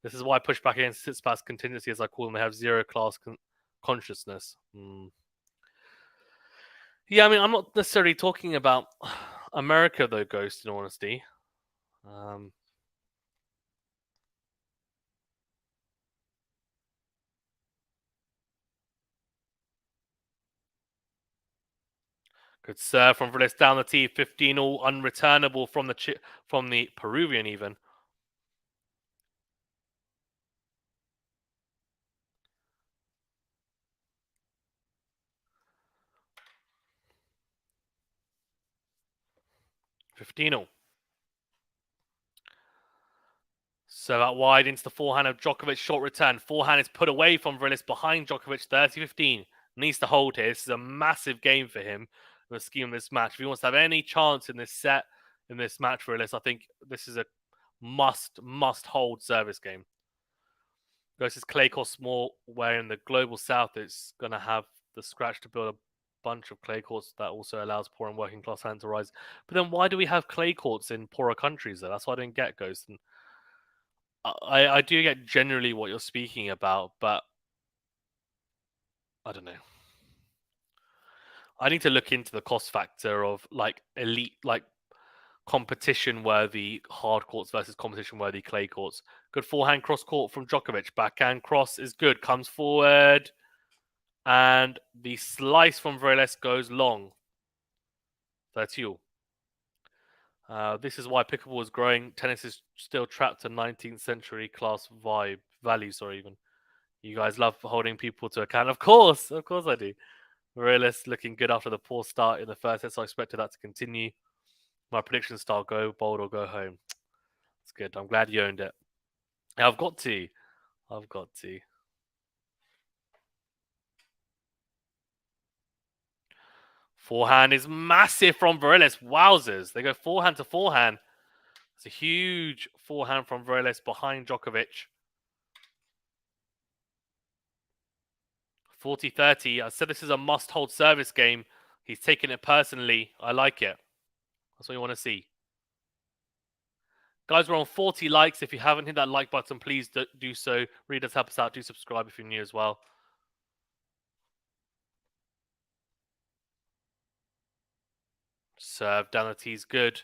S1: This is why I push back against Tsitsipas contingency, as I call them. They have zero class consciousness. Yeah, I mean, I'm not necessarily talking about America, though, Ghost, in honesty. Good serve from Varillas down the tee, 15 all, unreturnable from the Peruvian even. Fifteen. So out wide into the forehand of Djokovic, short return. Forehand is put away from Varillas behind Djokovic, 30-15. Needs to hold here. This is a massive game for him in the scheme of this match. If he wants to have any chance in this set, in this match for Varillas, I think this is a must hold service game. Versus clay courts more, where in the global south it's going to have the scratch to build a bunch of clay courts that also allows poor and working class fans to rise. But then why do we have clay courts in poorer countries though? That's what I didn't get, Ghost. And I do get generally what you're speaking about, but I don't know. I need to look into the cost factor of like elite, like competition worthy hard courts versus competition worthy clay courts. Good forehand cross court from Djokovic. Backhand cross is good. Comes forward. And the slice from Varillas goes long. That's you. This is why pickleball is growing. Tennis is still trapped to 19th century class value. Sorry, even. You guys love holding people to account. Of course I do. Varillas looking good after the poor start in the first set, so I expected that to continue. My prediction style: go bold or go home. It's good. I'm glad you owned it. I've got to. Forehand is massive from Varillas. Wowzers. They go forehand to forehand. It's a huge forehand from Varillas behind Djokovic. 40-30. I said this is a must-hold service game. He's taking it personally. I like it. That's what you want to see. Guys, we're on 40 likes. If you haven't hit that like button, please do so. Really does help us out. Do subscribe if you're new as well. Serve down the tee is good.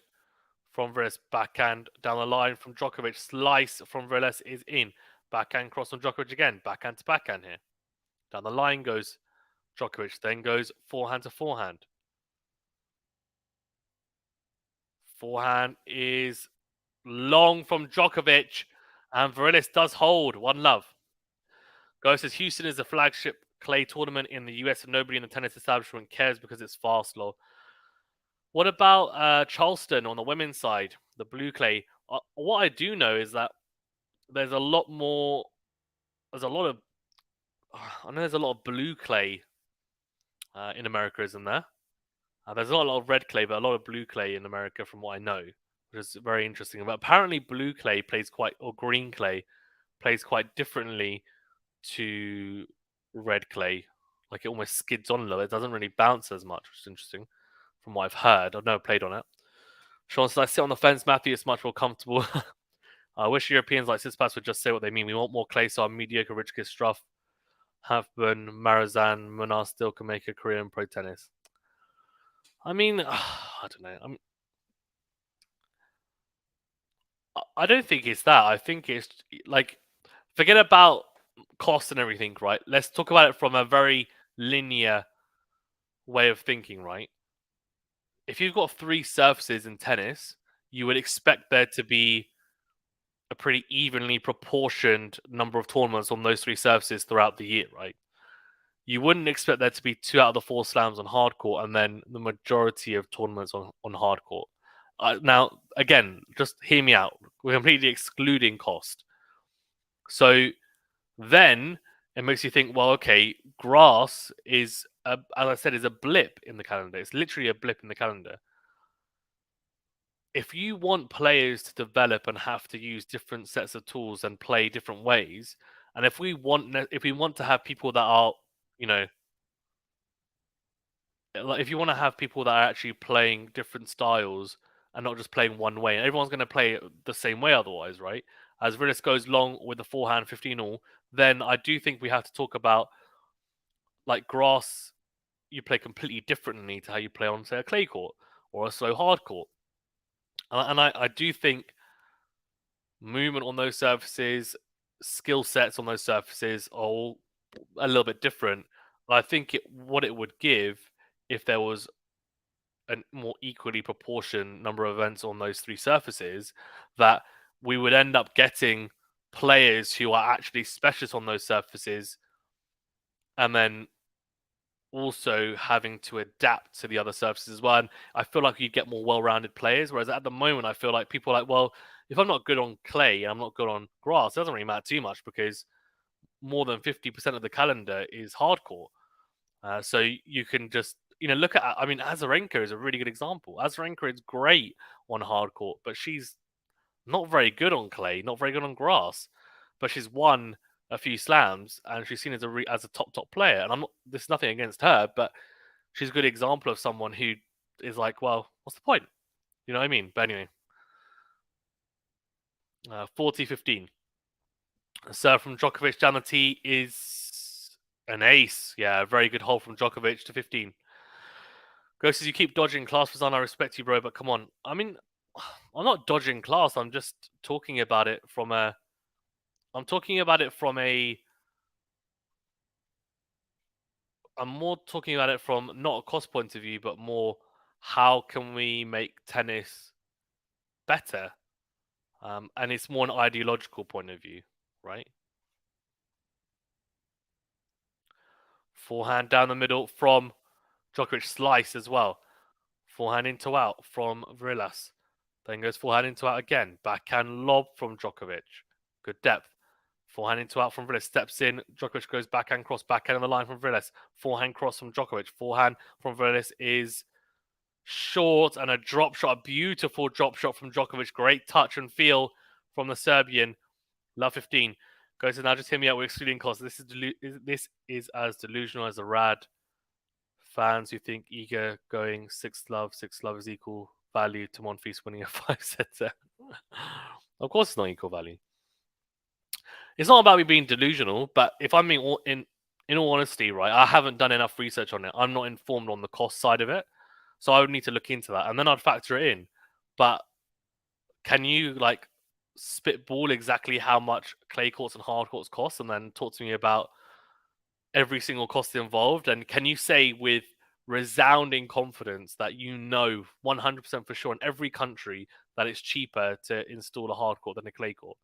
S1: From Varillas, backhand down the line from Djokovic. Slice from Varillas is in. Backhand cross from Djokovic again. Backhand to backhand here. Down the line goes Djokovic. Then goes forehand to forehand. Forehand is long from Djokovic. And Varillas does hold. One love. Guy says Houston is the flagship clay tournament in the US and nobody in the tennis establishment cares because it's fast, lol. What about Charleston on the women's side, the blue clay? What I do know is that there's a lot more. There's a lot of. I know there's a lot of blue clay in America, isn't there? There's not a lot of red clay, but a lot of blue clay in America, from what I know, which is very interesting. But apparently, blue clay or green clay plays quite differently to red clay. Like it almost skids on a little. It doesn't really bounce as much, which is interesting from what I've heard. I've never played on it. Sean says, I sit on the fence, Matthew. It's much more comfortable. I wish Europeans like Tsitsipas would just say what they mean. We want more clay, so our mediocre Richke, Struff, Halfburn, Marazan, Munar still can make a career in pro tennis. I mean, I don't know. I don't think it's that. I think it's like, forget about cost and everything, right? Let's talk about it from a very linear way of thinking, right? If you've got 3 surfaces in tennis, you would expect there to be a pretty evenly proportioned number of tournaments on those 3 surfaces throughout the year, right? You wouldn't expect there to be 2 out of the 4 slams on hard court and then the majority of tournaments on hard court. Now, again, just hear me out. We're completely excluding cost. So then it makes you think, well, okay, grass is, as I said, is a blip in the calendar. It's literally a blip in the calendar. If you want players to develop and have to use different sets of tools and play different ways, and if we want to have people that are, you know, like if you want to have people that are actually playing different styles and not just playing one way, and everyone's going to play the same way otherwise, right? As Villas goes long with the forehand 15 all, then I do think we have to talk about like grass. You play completely differently to how you play on, say, a clay court or a slow hard court, and I do think movement on those surfaces, skill sets on those surfaces are all a little bit different. I think what it would give if there was a more equally proportioned number of events on those three surfaces, that we would end up getting players who are actually specialists on those surfaces, and then also having to adapt to the other surfaces as well. And I feel like you get more well-rounded players. Whereas at the moment, I feel like people are like, well, if I'm not good on clay and I'm not good on grass, it doesn't really matter too much because more than 50% of the calendar is hardcore. So you can just, look at, I mean, Azarenka is a really good example. Azarenka is great on hard court, but she's not very good on clay, not very good on grass. But she's won a few slams and she's seen as as a top player. And I'm not, there's nothing against her, but she's a good example of someone who is like, well, what's the point? You know what I mean? But anyway, 40-15. Serve from Djokovic down the tee is an ace. Yeah, a very good hole from Djokovic to 15. Ghost says you keep dodging class for Zan. I respect you, bro, but come on. I mean, I'm not dodging class. I'm just talking about it from a. I'm talking about it from a. I'm more talking about it from not a cost point of view, but more how can we make tennis better? And it's more an ideological point of view, right? Forehand down the middle from Djokovic, slice as well. Forehand into out from VARILLAS. Then goes forehand into out again. Backhand lob from Djokovic. Good depth. Forehand into out from VARILLAS. Steps in. Djokovic goes backhand cross. Backhand on the line from VARILLAS. Forehand cross from Djokovic. Forehand from VARILLAS is short and a drop shot. A beautiful drop shot from Djokovic. Great touch and feel from the Serbian. Love 15. Goes to now just hear me out. We're excluding costs. This is as delusional as a rad. Fans who think eager going six love is equal value to Monfils winning a 5-setter. Of course, it's not equal value. It's not about me being delusional, but if I'm being in all honesty, right, I haven't done enough research on it. I'm not informed on the cost side of it, so I would need to look into that, and then I'd factor it in. But can you like spitball exactly how much clay courts and hard courts cost, and then talk to me about every single cost involved? And can you say with resounding confidence that 100% for sure in every country that it's cheaper to install a hard court than a clay court?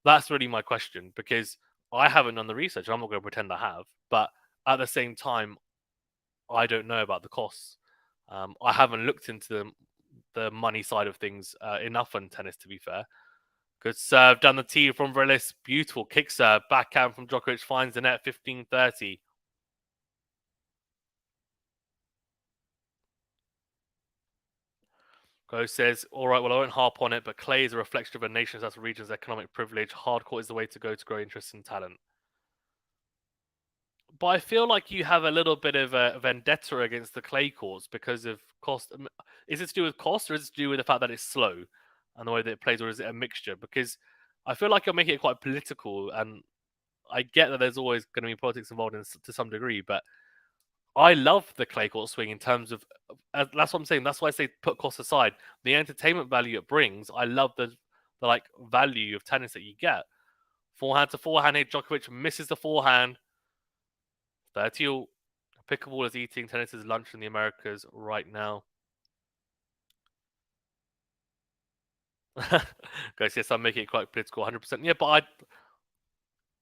S1: That's really my question, because I haven't done the research. I'm not going to pretend I have, but at the same time, I don't know about the costs. I haven't looked into the money side of things enough on tennis, to be fair. Good serve down the tee from VARILLAS. Beautiful kick serve. Backhand from Djokovic finds the net. 15-30. Go says, all right, well, I won't harp on it, but clay is a reflection of a nation's as a region's economic privilege. Hardcourt is the way to go to grow interest and talent. But I feel like you have a little bit of a vendetta against the clay courts because of cost. Is it to do with cost, or is it to do with the fact that it's slow and the way that it plays, or is it a mixture? Because I feel like you're making it quite political, and I get that there's always going to be politics involved to some degree, but I love the clay court swing in terms of that's what I'm saying. That's why I say put cost aside. The entertainment value it brings, I love the like value of tennis that you get. Forehand to forehand here, Djokovic misses the forehand. 30 Pickleball is eating tennis's lunch in the Americas right now. Guys, yes, I'm making it quite political, 100%. Yeah, but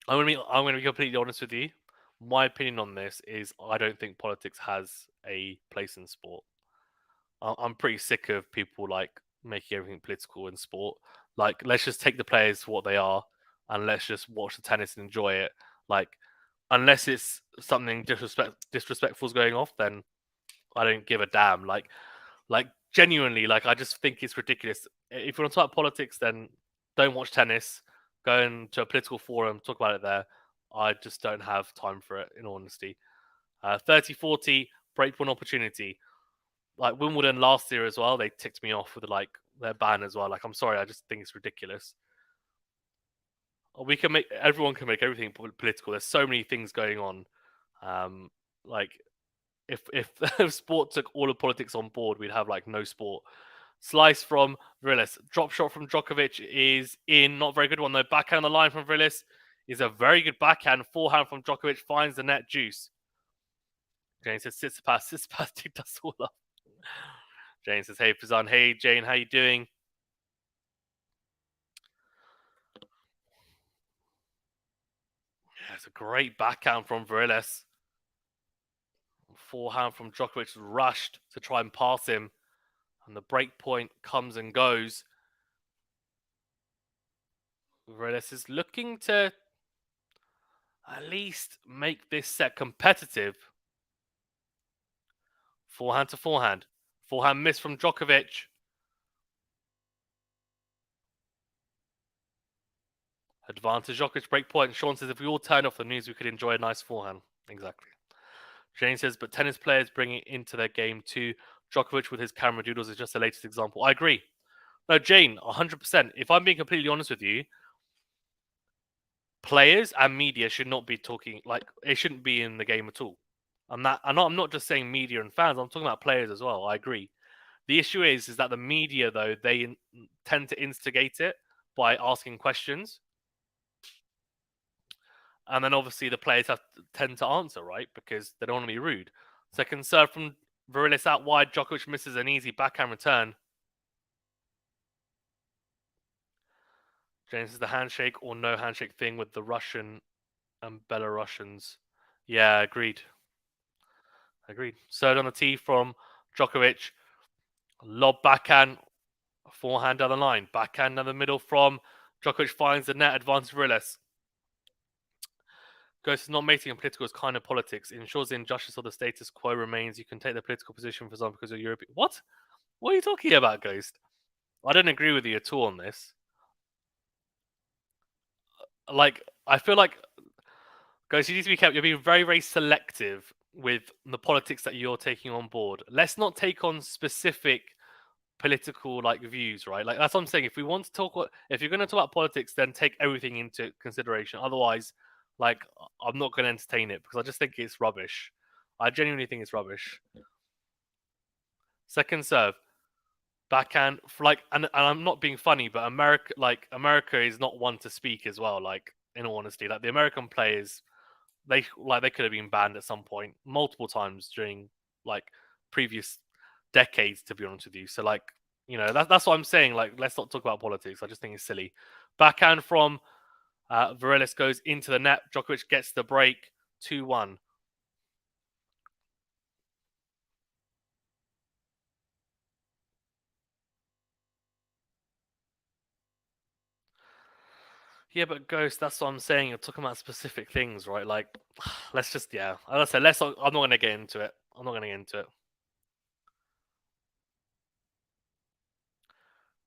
S1: I'm gonna be completely honest with you. My opinion on this is I don't think politics has a place in sport. I'm pretty sick of people like making everything political in sport. Like, let's just take the players for what they are, and let's just watch the tennis and enjoy it. Like, unless it's something disrespectful is going off, then I don't give a damn. Like genuinely, like I just think it's ridiculous. If you want to talk about politics, then don't watch tennis. Go into a political forum, talk about it there. I just don't have time for it, in all honesty. 30-40 breakpoint opportunity. Like Wimbledon last year as well, they ticked me off with like their ban as well. Like, I'm sorry, I just think it's ridiculous. We can make everyone can make everything political. There's so many things going on. Like if if sport took all of politics on board, we'd have like no sport. Slice from VARILLAS. Drop shot from Djokovic is in. Not very good one though. Backhand on the line from VARILLAS is a very good backhand. Forehand from Djokovic finds the net juice. Jane says Tsitsipas ticked us all up. Jane says, hey Fazan, hey Jane, how you doing? Yeah, it's a great backhand from VARILLAS. Forehand from Djokovic rushed to try and pass him. And the break point comes and goes. VARILLAS is looking to at least make this set competitive. Forehand to forehand. Forehand miss from Djokovic. Advantage Djokovic, break point. Sean says, if we all turn off the news, we could enjoy a nice forehand. Exactly. Jane says, but tennis players bring it into their game too. Djokovic with his camera doodles is just the latest example. I agree. No, Jane, 100%. If I'm being completely honest with you, players and media should not be talking, like, it shouldn't be in the game at all. I'm not just saying media and fans, I'm talking about players as well. I agree. The issue is that the media, though, they tend to instigate it by asking questions. And then obviously the players tend to answer, right? Because they don't want to be rude. Second serve from VARILLAS out wide. Djokovic misses an easy backhand return. James is the handshake or no handshake thing with the Russian and Belarusians. Yeah, agreed. Agreed. Third on the tee from Djokovic. Lob backhand. Forehand down the line. Backhand down the middle from Djokovic finds the net. Advantage VARILLAS. Ghost is not making political as kind of politics. It ensures the injustice of the status quo remains. You can take the political position, for example, because you're European. What? What are you talking about, Ghost? I don't agree with you at all on this. Like, I feel like, Ghost, you need to be careful. You're being very, very selective with the politics that you're taking on board. Let's not take on specific political like views, right? Like that's what I'm saying. If we want to talk, if you're going to talk about politics, then take everything into consideration. Otherwise, like I'm not going to entertain it because I just think it's rubbish. I genuinely think it's rubbish. Second serve, backhand, like, and I'm not being funny, but America is not one to speak as well. Like in all honesty, like the American players, they could have been banned at some point, multiple times during like previous decades, to be honest with you. So like, that's what I'm saying. Like, let's not talk about politics. I just think it's silly. Backhand from VARILLAS goes into the net. Djokovic gets the break. 2-1. Yeah, but Ghost, that's what I'm saying. You're talking about specific things, right? Like, let's just, yeah. As I said, I'm not going to get into it. I'm not going to get into it.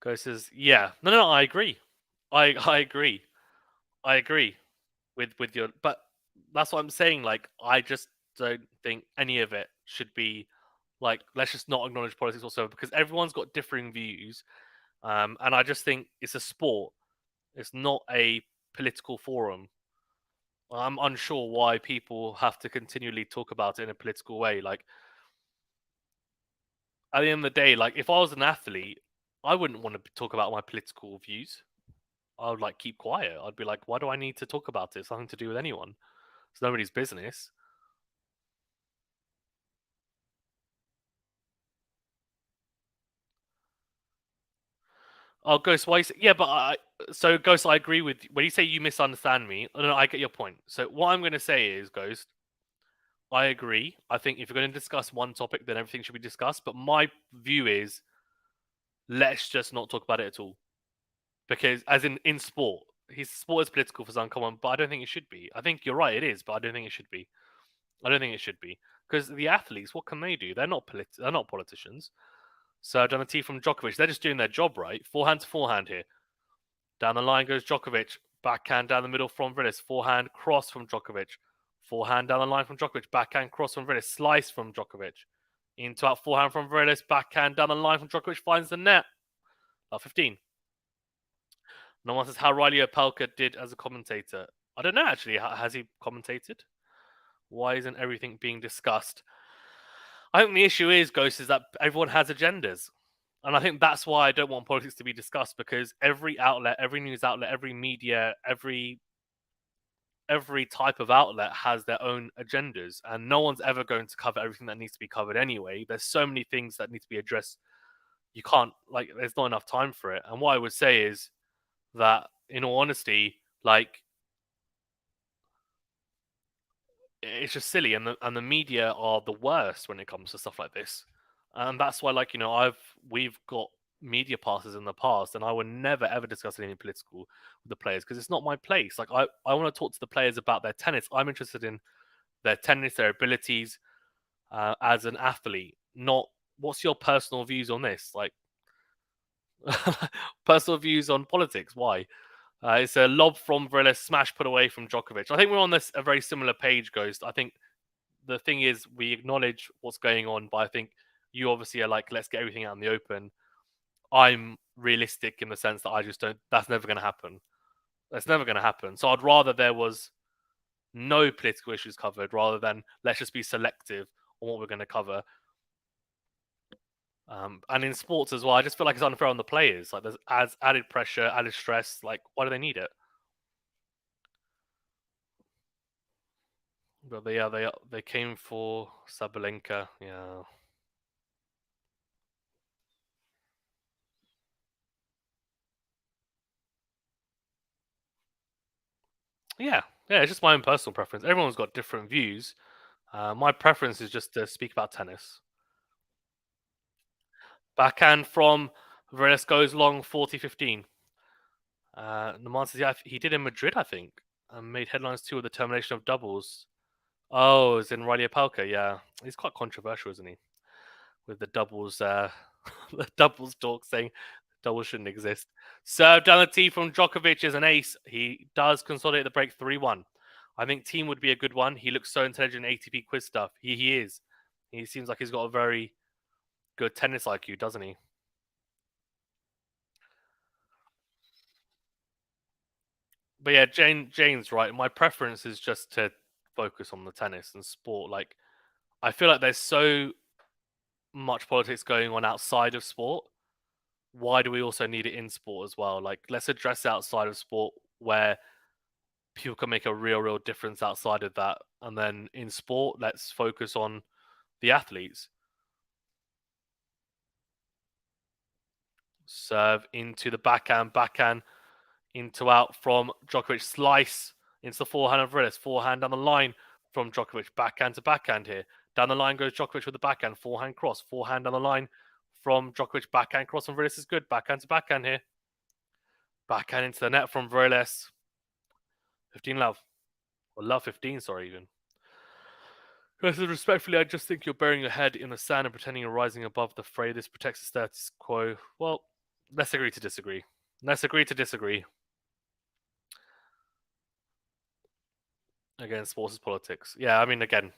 S1: Ghost says, yeah. No, I agree. I agree. I agree with your, but that's what I'm saying. Like, I just don't think any of it should be like, let's just not acknowledge politics whatsoever because everyone's got differing views. And I just think it's a sport. It's not a political forum. I'm unsure why people have to continually talk about it in a political way. Like, at the end of the day, like, if I was an athlete, I wouldn't want to talk about my political views. I would like keep quiet. I'd be like, why do I need to talk about it? It's nothing to do with anyone. It's nobody's business. Oh, Ghost, why? Yeah, but so Ghost, I agree with you. When you say you misunderstand me. No, I get your point. So what I'm going to say is, Ghost, I agree. I think if you're going to discuss one topic, then everything should be discussed. But my view is, let's just not talk about it at all. Because as in sport, his sport is political for some, come on, but I don't think it should be. I think you're right, it is, but I don't think it should be. I don't think it should be. Because the athletes, what can they do? They're not politicians. So done a T from Djokovic. They're just doing their job, right? Forehand to forehand here. Down the line goes Djokovic. Backhand down the middle from VARILLAS. Forehand cross from Djokovic. Forehand down the line from Djokovic. Backhand cross from VARILLAS. Slice from Djokovic. Into out forehand from VARILLAS. Backhand down the line from Djokovic. Finds the net. 15. No one says how Riley Opelka did as a commentator. I don't know, actually. Has he commentated? Why isn't everything being discussed? I think the issue is, Ghost, is that everyone has agendas. And I think that's why I don't want politics to be discussed, because every outlet, every news outlet, every media, every type of outlet has their own agendas, and no one's ever going to cover everything that needs to be covered anyway. There's so many things that need to be addressed. You can't, like, there's not enough time for it. And what I would say is that, in all honesty, like, it's just silly, and the media are the worst when it comes to stuff like this. And that's why, like, we've got media passes in the past, and I would never ever discuss anything political with the players, because it's not my place. Like, I want to talk to the players about their tennis. I'm interested in their tennis, their abilities as an athlete, not what's your personal views on this. Like, personal views on politics. Why? It's a lob from VARILLAS, smash put away from Djokovic. I think we're on a very similar page, Ghost. I think the thing is, we acknowledge what's going on, but I think you obviously are like, let's get everything out in the open. I'm realistic in the sense that I just don't. That's never going to happen. That's never going to happen. So I'd rather there was no political issues covered, rather than let's just be selective on what we're going to cover. And in sports as well, I just feel like it's unfair on the players. Like, there's added pressure, added stress. Like, why do they need it? But they came for Sabalenka. Yeah. Yeah, it's just my own personal preference. Everyone's got different views. My preference is just to speak about tennis. Backhand from VARILLAS goes long 40-15. The says, yeah, he did in Madrid, I think, and made headlines too with the termination of doubles. Oh, it's in Riley Opelka, yeah. He's quite controversial, isn't he? With the doubles, the doubles talk, saying doubles shouldn't exist. Serve down the tee from Djokovic is an ace. He does consolidate the break 3-1. I think team would be a good one. He looks so intelligent in ATP quiz stuff. He is. He seems like he's got a very good tennis IQ, doesn't he? But yeah, Jane's right. My preference is just to focus on the tennis and sport. Like, I feel like there's so much politics going on outside of sport. Why do we also need it in sport as well? Like, let's address outside of sport where people can make a real difference outside of that. And then in sport, let's focus on the athletes. Serve into the backhand into out from Djokovic. Slice into the forehand of VARILLAS. Forehand down the line from Djokovic. Backhand to backhand here. Down the line goes Djokovic with the backhand. Forehand cross. Forehand down the line from Djokovic. Backhand cross from VARILLAS is good. Backhand to backhand here. Backhand into the net from VARILLAS. 15 love. Or love 15, sorry, even. Respectfully, I just think you're burying your head in the sand and pretending you're rising above the fray. This protects the status quo. Well, let's agree to disagree. Let's agree to disagree. Again, sports is politics. Yeah, I mean, again,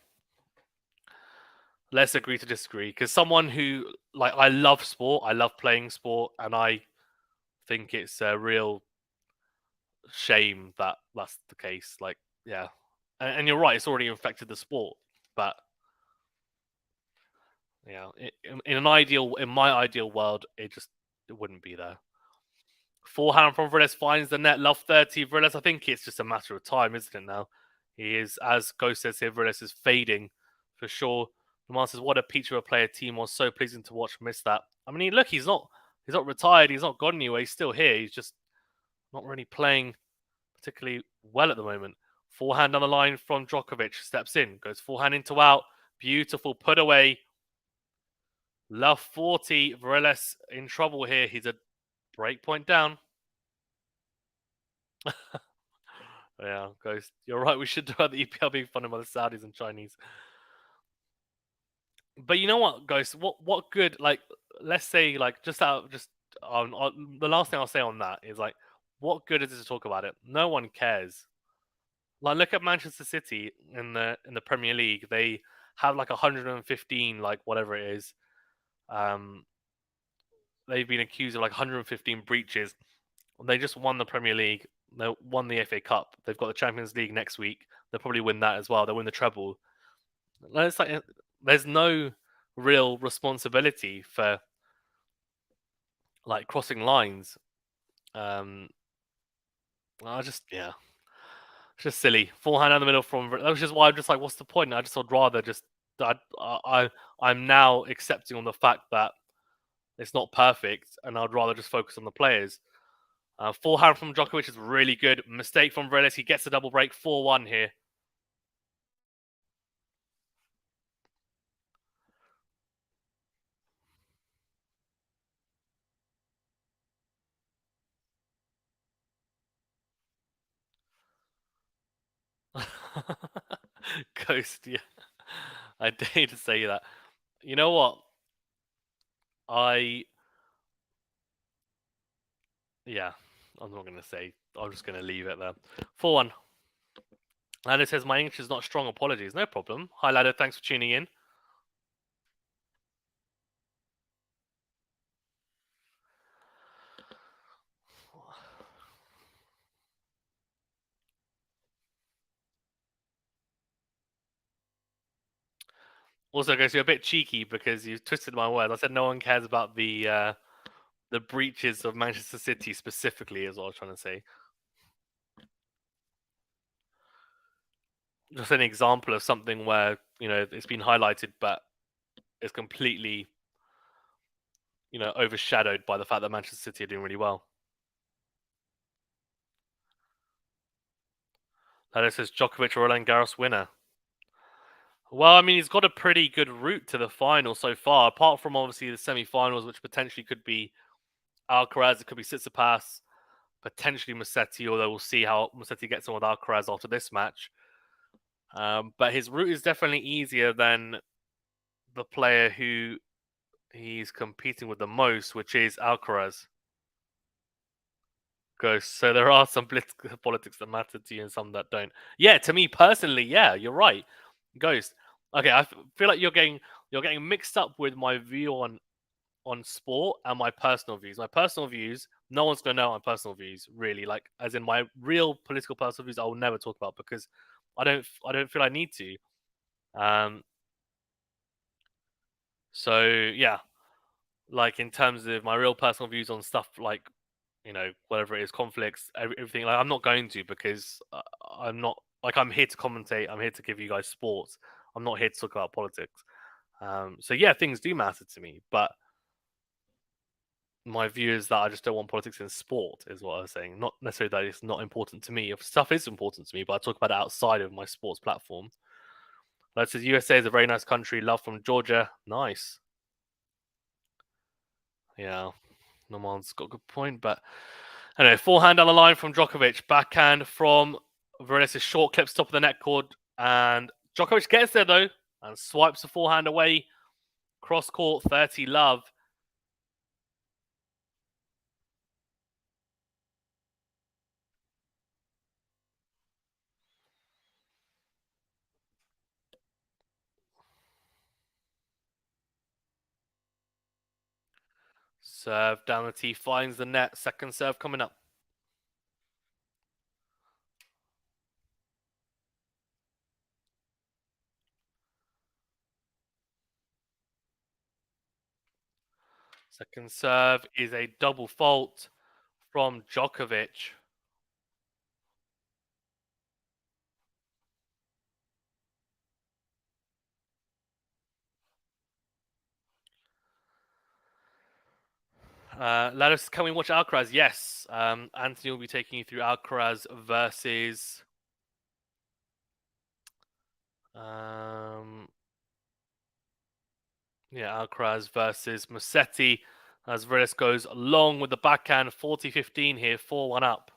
S1: let's agree to disagree. Because someone who, like, I love sport, I love playing sport, and I think it's a real shame that that's the case. Like, yeah. And you're right, it's already infected the sport. But, yeah, in my ideal world, it wouldn't be there. Forehand from VARILLAS finds the net. Love 30. VARILLAS, I think it's just a matter of time, isn't it now? He is, as Ghost says here, VARILLAS is fading for sure. The man says, what a peach of a player. Team was so pleasing to watch. Miss that. I mean, look, he's not retired. He's not gone anywhere. He's still here. He's just not really playing particularly well at the moment. Forehand on the line from Djokovic. Steps in. Goes forehand into out. Beautiful put away Love 40. VARILLAS in trouble here. He's a break point down. Yeah, Ghost. You're right. We should do about the EPL being funded by the Saudis and Chinese. But you know what, Ghost? What good? Like, let's say, like, just on the last thing I'll say on that is like, what good is it to talk about it? No one cares. Like, look at Manchester City in the Premier League. They have like 115, like whatever it is. Um, they've been accused of like 115 breaches. They just won the Premier League. They won the FA Cup. They've got the Champions League next week. They'll probably win that as well. They'll win the treble. It's like there's no real responsibility for like crossing lines. Um, I just yeah, it's just silly. Forehand down the middle from that was just why I'm just like, what's the point? I just would rather just I'm now accepting on the fact that it's not perfect, and I'd rather just focus on the players. Forehand from Djokovic is really good. Mistake from VARILLAS. He gets the double break. 4-1 here. Ghost, yeah. I dare to say that. You know what? I yeah. I'm not gonna say. I'm just gonna leave it there. 4-1. Ladder says my English is not strong. Apologies. No problem. Hi Ladder, thanks for tuning in. Also, guys, you're a bit cheeky because you twisted my words. I said no one cares about the breaches of Manchester City specifically, is what I was trying to say. Just an example of something where it's been highlighted, but it's completely overshadowed by the fact that Manchester City are doing really well. That says Djokovic Roland Garros winner. Well, I mean, he's got a pretty good route to the final so far, apart from obviously the semi-finals, which potentially could be Alcaraz, it could be Tsitsipas, potentially Musetti, although we'll see how Musetti gets on with Alcaraz after this match. But his route is definitely easier than the player who he's competing with the most, which is Alcaraz. Ghost. So there are some politics that matter to you and some that don't. Yeah, to me personally, yeah, you're right. Ghost. Okay, I feel like you're getting mixed up with my view on sport and my personal views. My personal views, no one's gonna know my personal views, really. Like, as in my real political personal views, I will never talk about because I don't feel I need to. Um. So yeah, like in terms of my real personal views on stuff like whatever it is, conflicts, everything. Like, I'm not going to because I'm not like I'm here to commentate. I'm here to give you guys sports. I'm not here to talk about politics. So yeah, things do matter to me, but my view is that I just don't want politics in sport, is what I was saying. Not necessarily that it's not important to me. If stuff is important to me, but I talk about it outside of my sports platform. Like, says USA is a very nice country. Love from Georgia. Nice. Yeah, Noman's got a good point, but anyway, forehand down the line from Djokovic. Backhand from VARILLAS' short clips top of the net cord. And Djokovic gets there, though, and swipes the forehand away. Cross court, 30 love. Serve down the tee, finds the net. Second serve coming up. Second serve is a double fault from Djokovic. Ladis, can we watch Alcaraz? Yes. Anthony will be taking you through Alcaraz versus. Um, Yeah, Alcaraz versus Musetti as Varillas goes long with the backhand, 40-15 here, 4-1 up.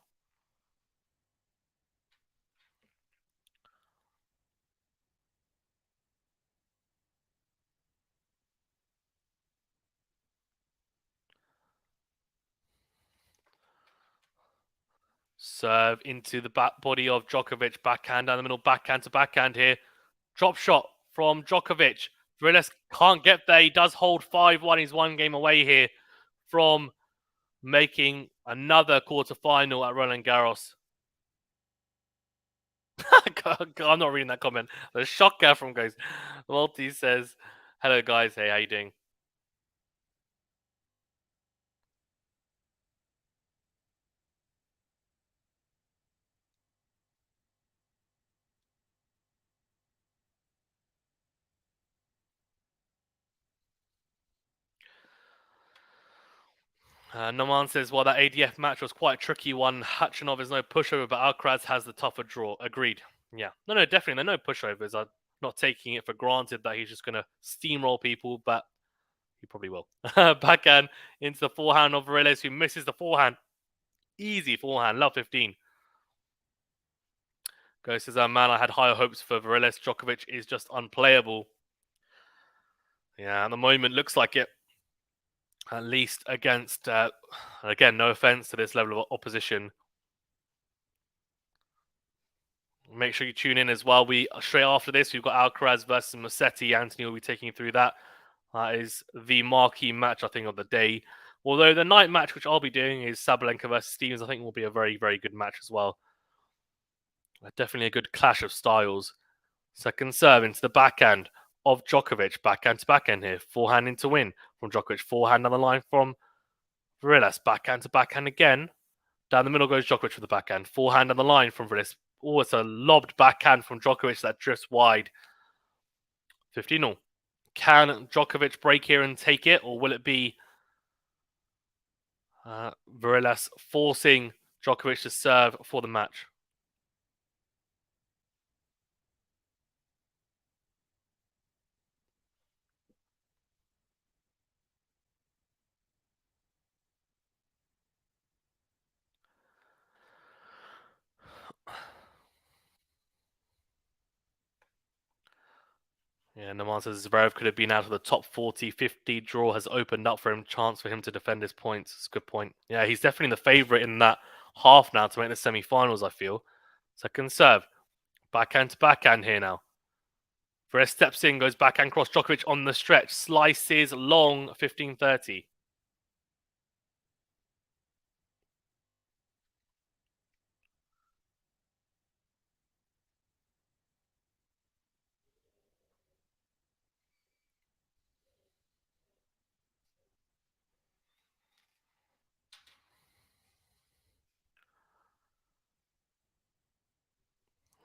S1: Serve into the back body of Djokovic, backhand down the middle, backhand to backhand here. Drop shot from Djokovic. Varillas can't get there. He does hold 5-1. He's one game away here from making another quarterfinal at Roland Garros. I'm not reading that comment. The shocker from guys. Multi says, "Hello guys, hey, how you doing?" Noman says, "Well, that ADF match was quite a tricky one. Hachinov is no pushover, but Alcaraz has the tougher draw." Agreed. Yeah, no, definitely. They're no pushovers. I'm not taking it for granted that he's just going to steamroll people, but he probably will. Backhand into the forehand of Varillas, who misses the forehand. Easy forehand, love 15. Goes says, "Man, I had higher hopes for Varillas. Djokovic is just unplayable." Yeah, at the moment, looks like it. At least against, again, no offense to this level of opposition. Make sure you tune in as well. We straight after this, we've got Alcaraz versus Musetti. Anthony will be taking you through that. That is the marquee match, I think, of the day. Although the night match, which I'll be doing, is Sabalenka versus Stevens. I think will be a very, very good match as well. Definitely a good clash of styles. Second serve into the backhand of Djokovic. Backhand to backhand here. Forehand into win from Djokovic. Forehand on the line from Varillas. Backhand to backhand again. Down the middle goes Djokovic with the backhand. Forehand on the line from Varillas. Oh, it's a lobbed backhand from Djokovic that drifts wide. 15-0. Can Djokovic break here and take it, or will it be Varillas forcing Djokovic to serve for the match? Yeah, Naman says Zverev could have been out of the top 40, 50 draw has opened up for him, chance for him to defend his points. It's a good point. Yeah, he's definitely the favourite in that half now to make the semi-finals, I feel. Second serve. Backhand to backhand here now. Varillas steps in, goes backhand cross. Djokovic on the stretch. Slices long, 15-30.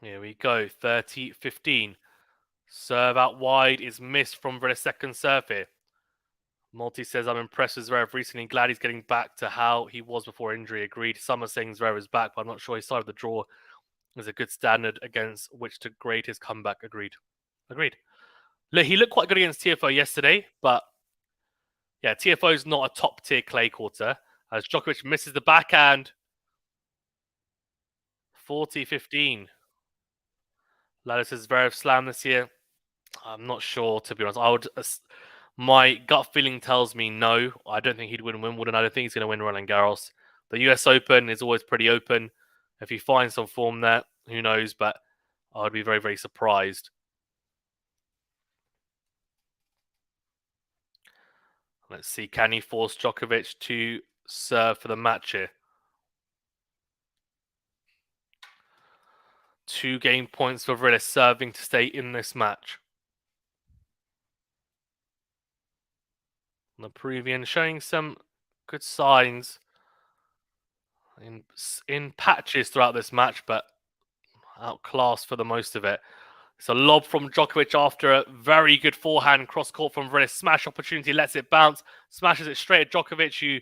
S1: Here we go, 30-15. Serve out wide is missed from Varillas' second serve here. Multi says, "I'm impressed with Zverev recently. Glad he's getting back to how he was before injury." Agreed. Some are saying Zverev is back, but I'm not sure his side of the draw is a good standard against which to grade his comeback. Agreed. Agreed. Look, he looked quite good against TFO yesterday, but yeah, TFO is not a top tier clay quarter. As Djokovic misses the backhand, 40-15. Ladder says Zverev slam this year. I'm not sure, to be honest. My gut feeling tells me no. I don't think he'd win Wimbledon. I don't think he's going to win Roland Garros. The US Open is always pretty open. If he finds some form there, who knows? But I would be very, very surprised. Let's see. Can he force Djokovic to serve for the match here? 2 game points for Varillas serving to stay in this match. The Peruvian showing some good signs in patches throughout this match, but outclassed for the most of it. It's a lob from Djokovic after a very good forehand cross court from Varillas. Smash opportunity, lets it bounce, smashes it straight at Djokovic, who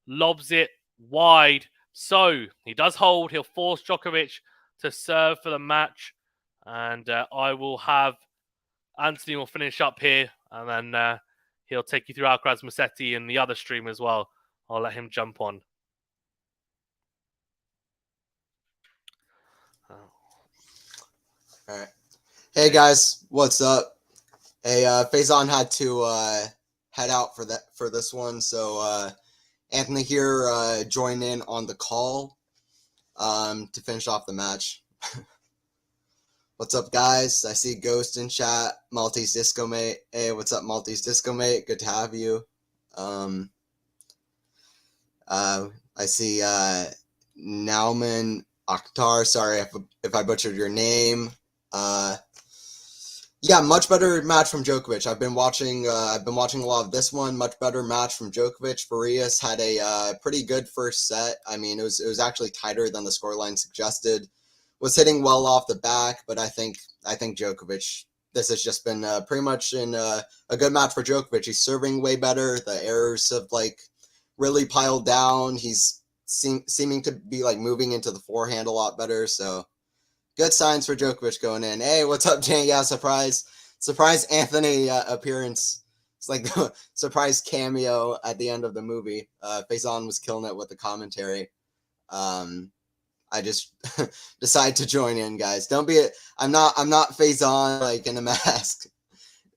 S1: lobs it wide. So he does hold. He'll force Djokovic to serve for the match. And I will have Anthony will finish up here. And then He'll take you through Alcaraz Musetti in the other stream as well. I'll let him jump on.
S2: All right. Hey guys, what's up? Hey, Faison had to head out for this one, so Anthony here joined in on the call to finish off the match. What's up, guys? I see Ghost in chat. Maltese Disco Mate. Hey, what's up, Maltese Disco Mate? Good to have you. I see Nauman Akhtar. Sorry if I butchered your name. Yeah, much better match from Djokovic. I've been watching a lot of this one. Much better match from Djokovic. Varillas had a pretty good first set. I mean, it was actually tighter than the scoreline suggested. Was hitting well off the back, but I think Djokovic. This has just been pretty much a good match for Djokovic. He's serving way better. The errors have really piled down. He's seeming to be moving into the forehand a lot better. So good signs for Djokovic going in. Hey, what's up, Jane? Yeah, surprise Anthony appearance. It's like the surprise cameo at the end of the movie. Faison was killing it with the commentary. I just decided to join in, guys. Don't be I'm not Faison in a mask.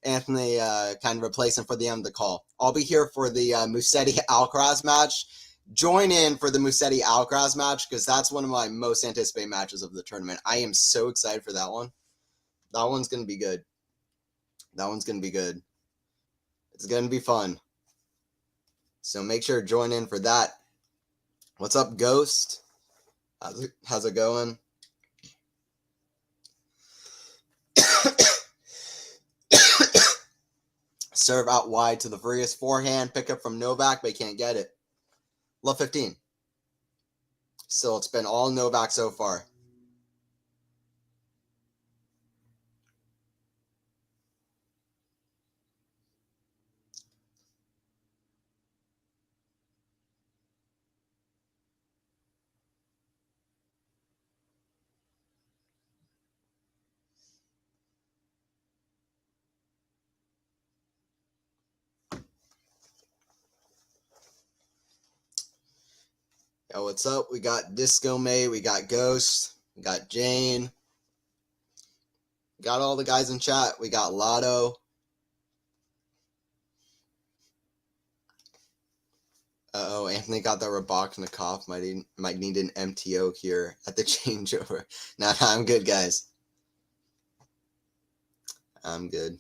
S2: Anthony kind of replacing for the end of the call. I'll be here for the Musetti Alcaraz match. Join in for the Musetti Alcaraz match because that's one of my most anticipated matches of the tournament. I am so excited for that one. That one's going to be good. It's going to be fun. So make sure to join in for that. What's up, Ghost? How's it going? Serve out wide to the Varillas forehand. Pick up from Novak, but he can't get it. Love 15. Still, it's been all Novak so far. Yo, what's up? We got Disco May, we got Ghost, we got Jane. We got all the guys in chat. We got Lotto. Uh-oh, Anthony got that Rabaknikov. Might need an MTO here at the changeover. Nah, I'm good, guys. I'm good.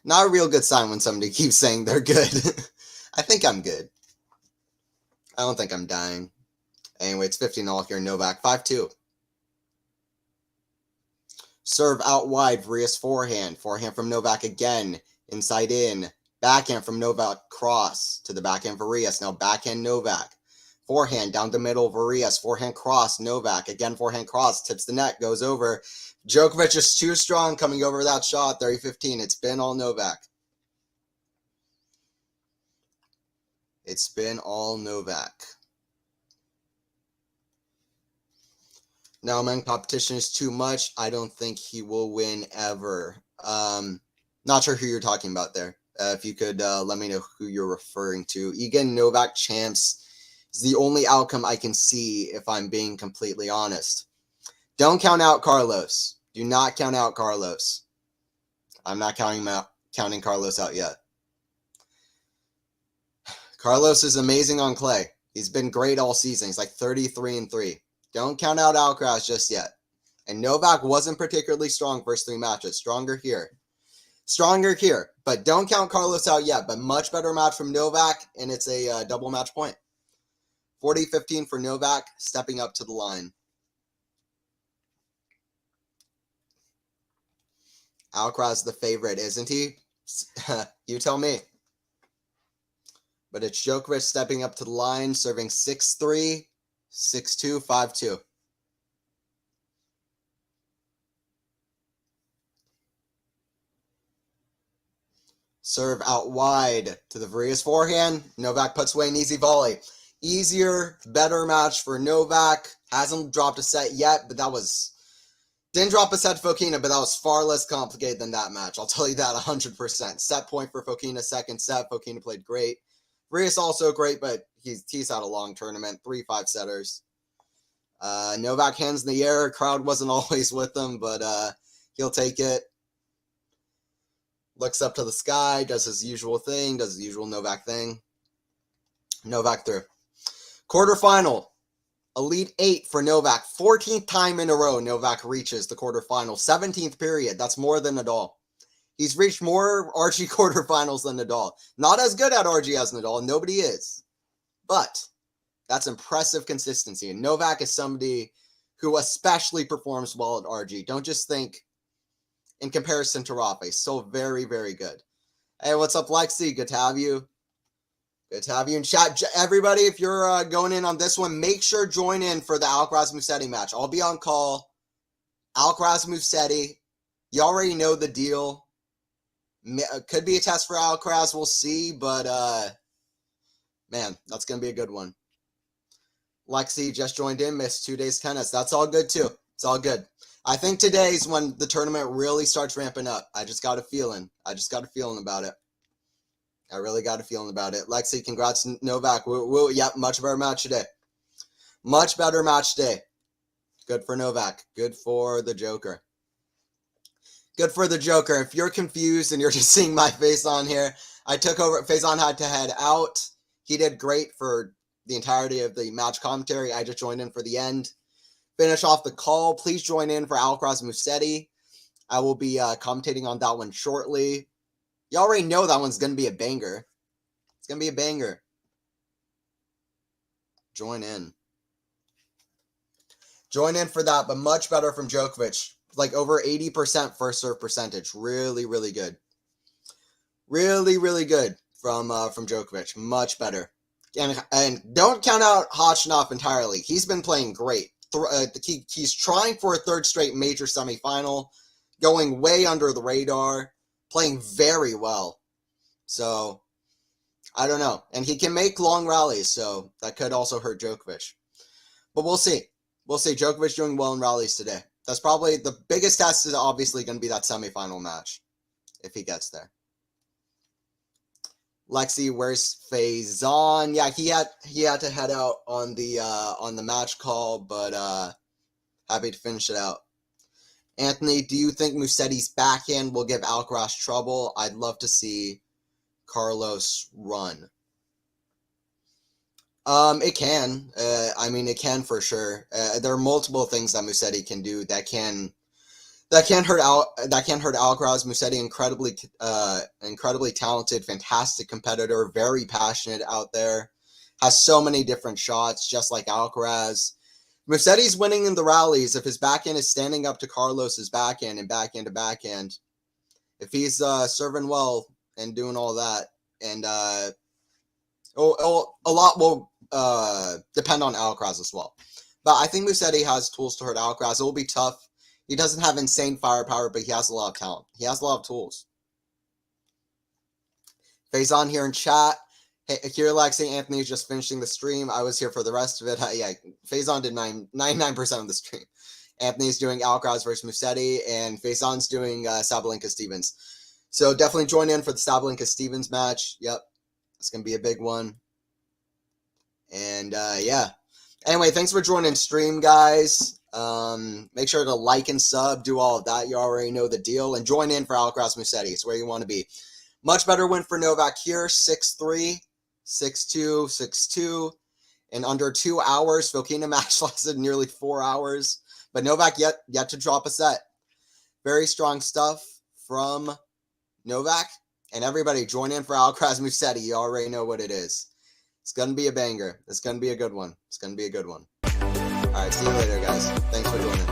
S2: Not a real good sign when somebody keeps saying they're good. I think I'm good. I don't think I'm dying. Anyway, it's 15-all here. Novak, 5-2. Serve out wide. Varillas forehand. Forehand from Novak again. Inside in. Backhand from Novak. Cross to the backhand Varillas. Now backhand Novak. Forehand down the middle. Varillas. Forehand cross. Novak. Again forehand cross. Tips the net. Goes over. Djokovic is too strong coming over that shot. 30-15. It's been all Novak. It's been all Novak. Now, man, competition is too much. I don't think he will win ever. Not sure who you're talking about there. If you could let me know who you're referring to. Egan Novak champs is the only outcome I can see if I'm being completely honest. Don't count out Carlos. Do not count out Carlos. I'm not counting Carlos out yet. Carlos is amazing on clay. He's been great all season. He's like 33-3. Don't count out Alcaraz just yet. And Novak wasn't particularly strong first 3 matches. Stronger here. But don't count Carlos out yet. But much better match from Novak, and it's a double match point. 40-15 for Novak, stepping up to the line. Alcaraz the favorite, isn't he? You tell me. But it's Djokovic stepping up to the line, serving 6-3, 6-2, 5-2. Serve out wide to the Varillas forehand. Novak puts away an easy volley. Easier, better match for Novak. Hasn't dropped a set yet, but that was Didn't drop a set to Fokina, but that was far less complicated than that match. I'll tell you that 100%. Set point for Fokina, second set. Fokina played great. Varillas also great, but he's had a long tournament. 3 5-setters. Novak hands in the air. Crowd wasn't always with him, but he'll take it. Looks up to the sky, does his usual thing, does his usual Novak thing. Novak through. Quarterfinal. Elite 8 for Novak. 14th time in a row Novak reaches the quarterfinal. 17th period. That's more than Nadal. He's reached more RG quarterfinals than Nadal. Not as good at RG as Nadal. Nobody is. But that's impressive consistency. And Novak is somebody who especially performs well at RG. Don't just think in comparison to Rafa. So very, very good. Hey, what's up, Lexi? Good to have you. Good to have you in chat. Everybody, if you're going in on this one, make sure join in for the Alcaraz Musetti match. I'll be on call. Alcaraz Musetti. You already know the deal. Could be a test for Alcaraz. We'll see. But, man, that's going to be a good one. Lexi just joined in. Missed 2 days tennis. That's all good, too. It's all good. I think today's when the tournament really starts ramping up. I just got a feeling. About it. I really got a feeling about it. Lexi, congrats, Novak. Yep, much better match today. Much better match today. Good for Novak. Good for the Joker. Good for the Joker. If you're confused and you're just seeing my face on here, I took over. Faison had to head out. He did great for the entirety of the match commentary. I just joined in for the end. Finish off the call. Please join in for Alcaraz Musetti. I will be commentating on that one shortly. You already know that one's going to be a banger. It's going to be a banger. Join in. Join in for that, but much better from Djokovic. Like over 80% first serve percentage. Really, really good. Really, really good from Djokovic. Much better. And don't count out Khachanov entirely. He's been playing great. He's trying for a third straight major semifinal. Going way under the radar. Playing very well. So, I don't know. And he can make long rallies, so that could also hurt Djokovic. But we'll see. We'll see. Djokovic doing well in rallies today. That's probably the biggest test is obviously going to be that semifinal match. If he gets there. Lexi, where's Faison? Yeah, he had to head out on the match call, but happy to finish it out. Anthony, do you think Musetti's backhand will give Alcaraz trouble? I'd love to see Carlos run. It can. It can for sure. There are multiple things that Musetti can do that can hurt Alcaraz. Musetti, incredibly talented, fantastic competitor, very passionate out there. Has so many different shots, just like Alcaraz. Musetti's winning in the rallies if his backhand is standing up to Carlos's backhand and backhand to backhand. If he's serving well and doing all that, and a lot will depend on Alcaraz as well. But I think Musetti has tools to hurt Alcaraz. It will be tough. He doesn't have insane firepower, but he has a lot of talent. He has a lot of tools. Faison here in chat. Hey, here, Lexi, Anthony's just finishing the stream. I was here for the rest of it. Yeah, Faison did 99% of the stream. Anthony's doing Alcaraz versus Musetti, and Faison's doing Sabalenka-Stevens. So definitely join in for the Sabalenka-Stevens match. Yep, it's going to be a big one. And, yeah. Anyway, thanks for joining stream, guys. Make sure to like and sub, do all of that. You already know the deal. And join in for Alcaraz Musetti. It's where you want to be. Much better win for Novak here. 6-3. 6-2, 6-2. In under 2 hours. Fokina match lasted nearly 4 hours. But Novak yet to drop a set. Very strong stuff from Novak. And everybody join in for Alcaraz Musetti. You already know what it is. It's going to be a banger. It's going to be a good one. It's going to be a good one. All right, see you later, guys. Thanks for joining.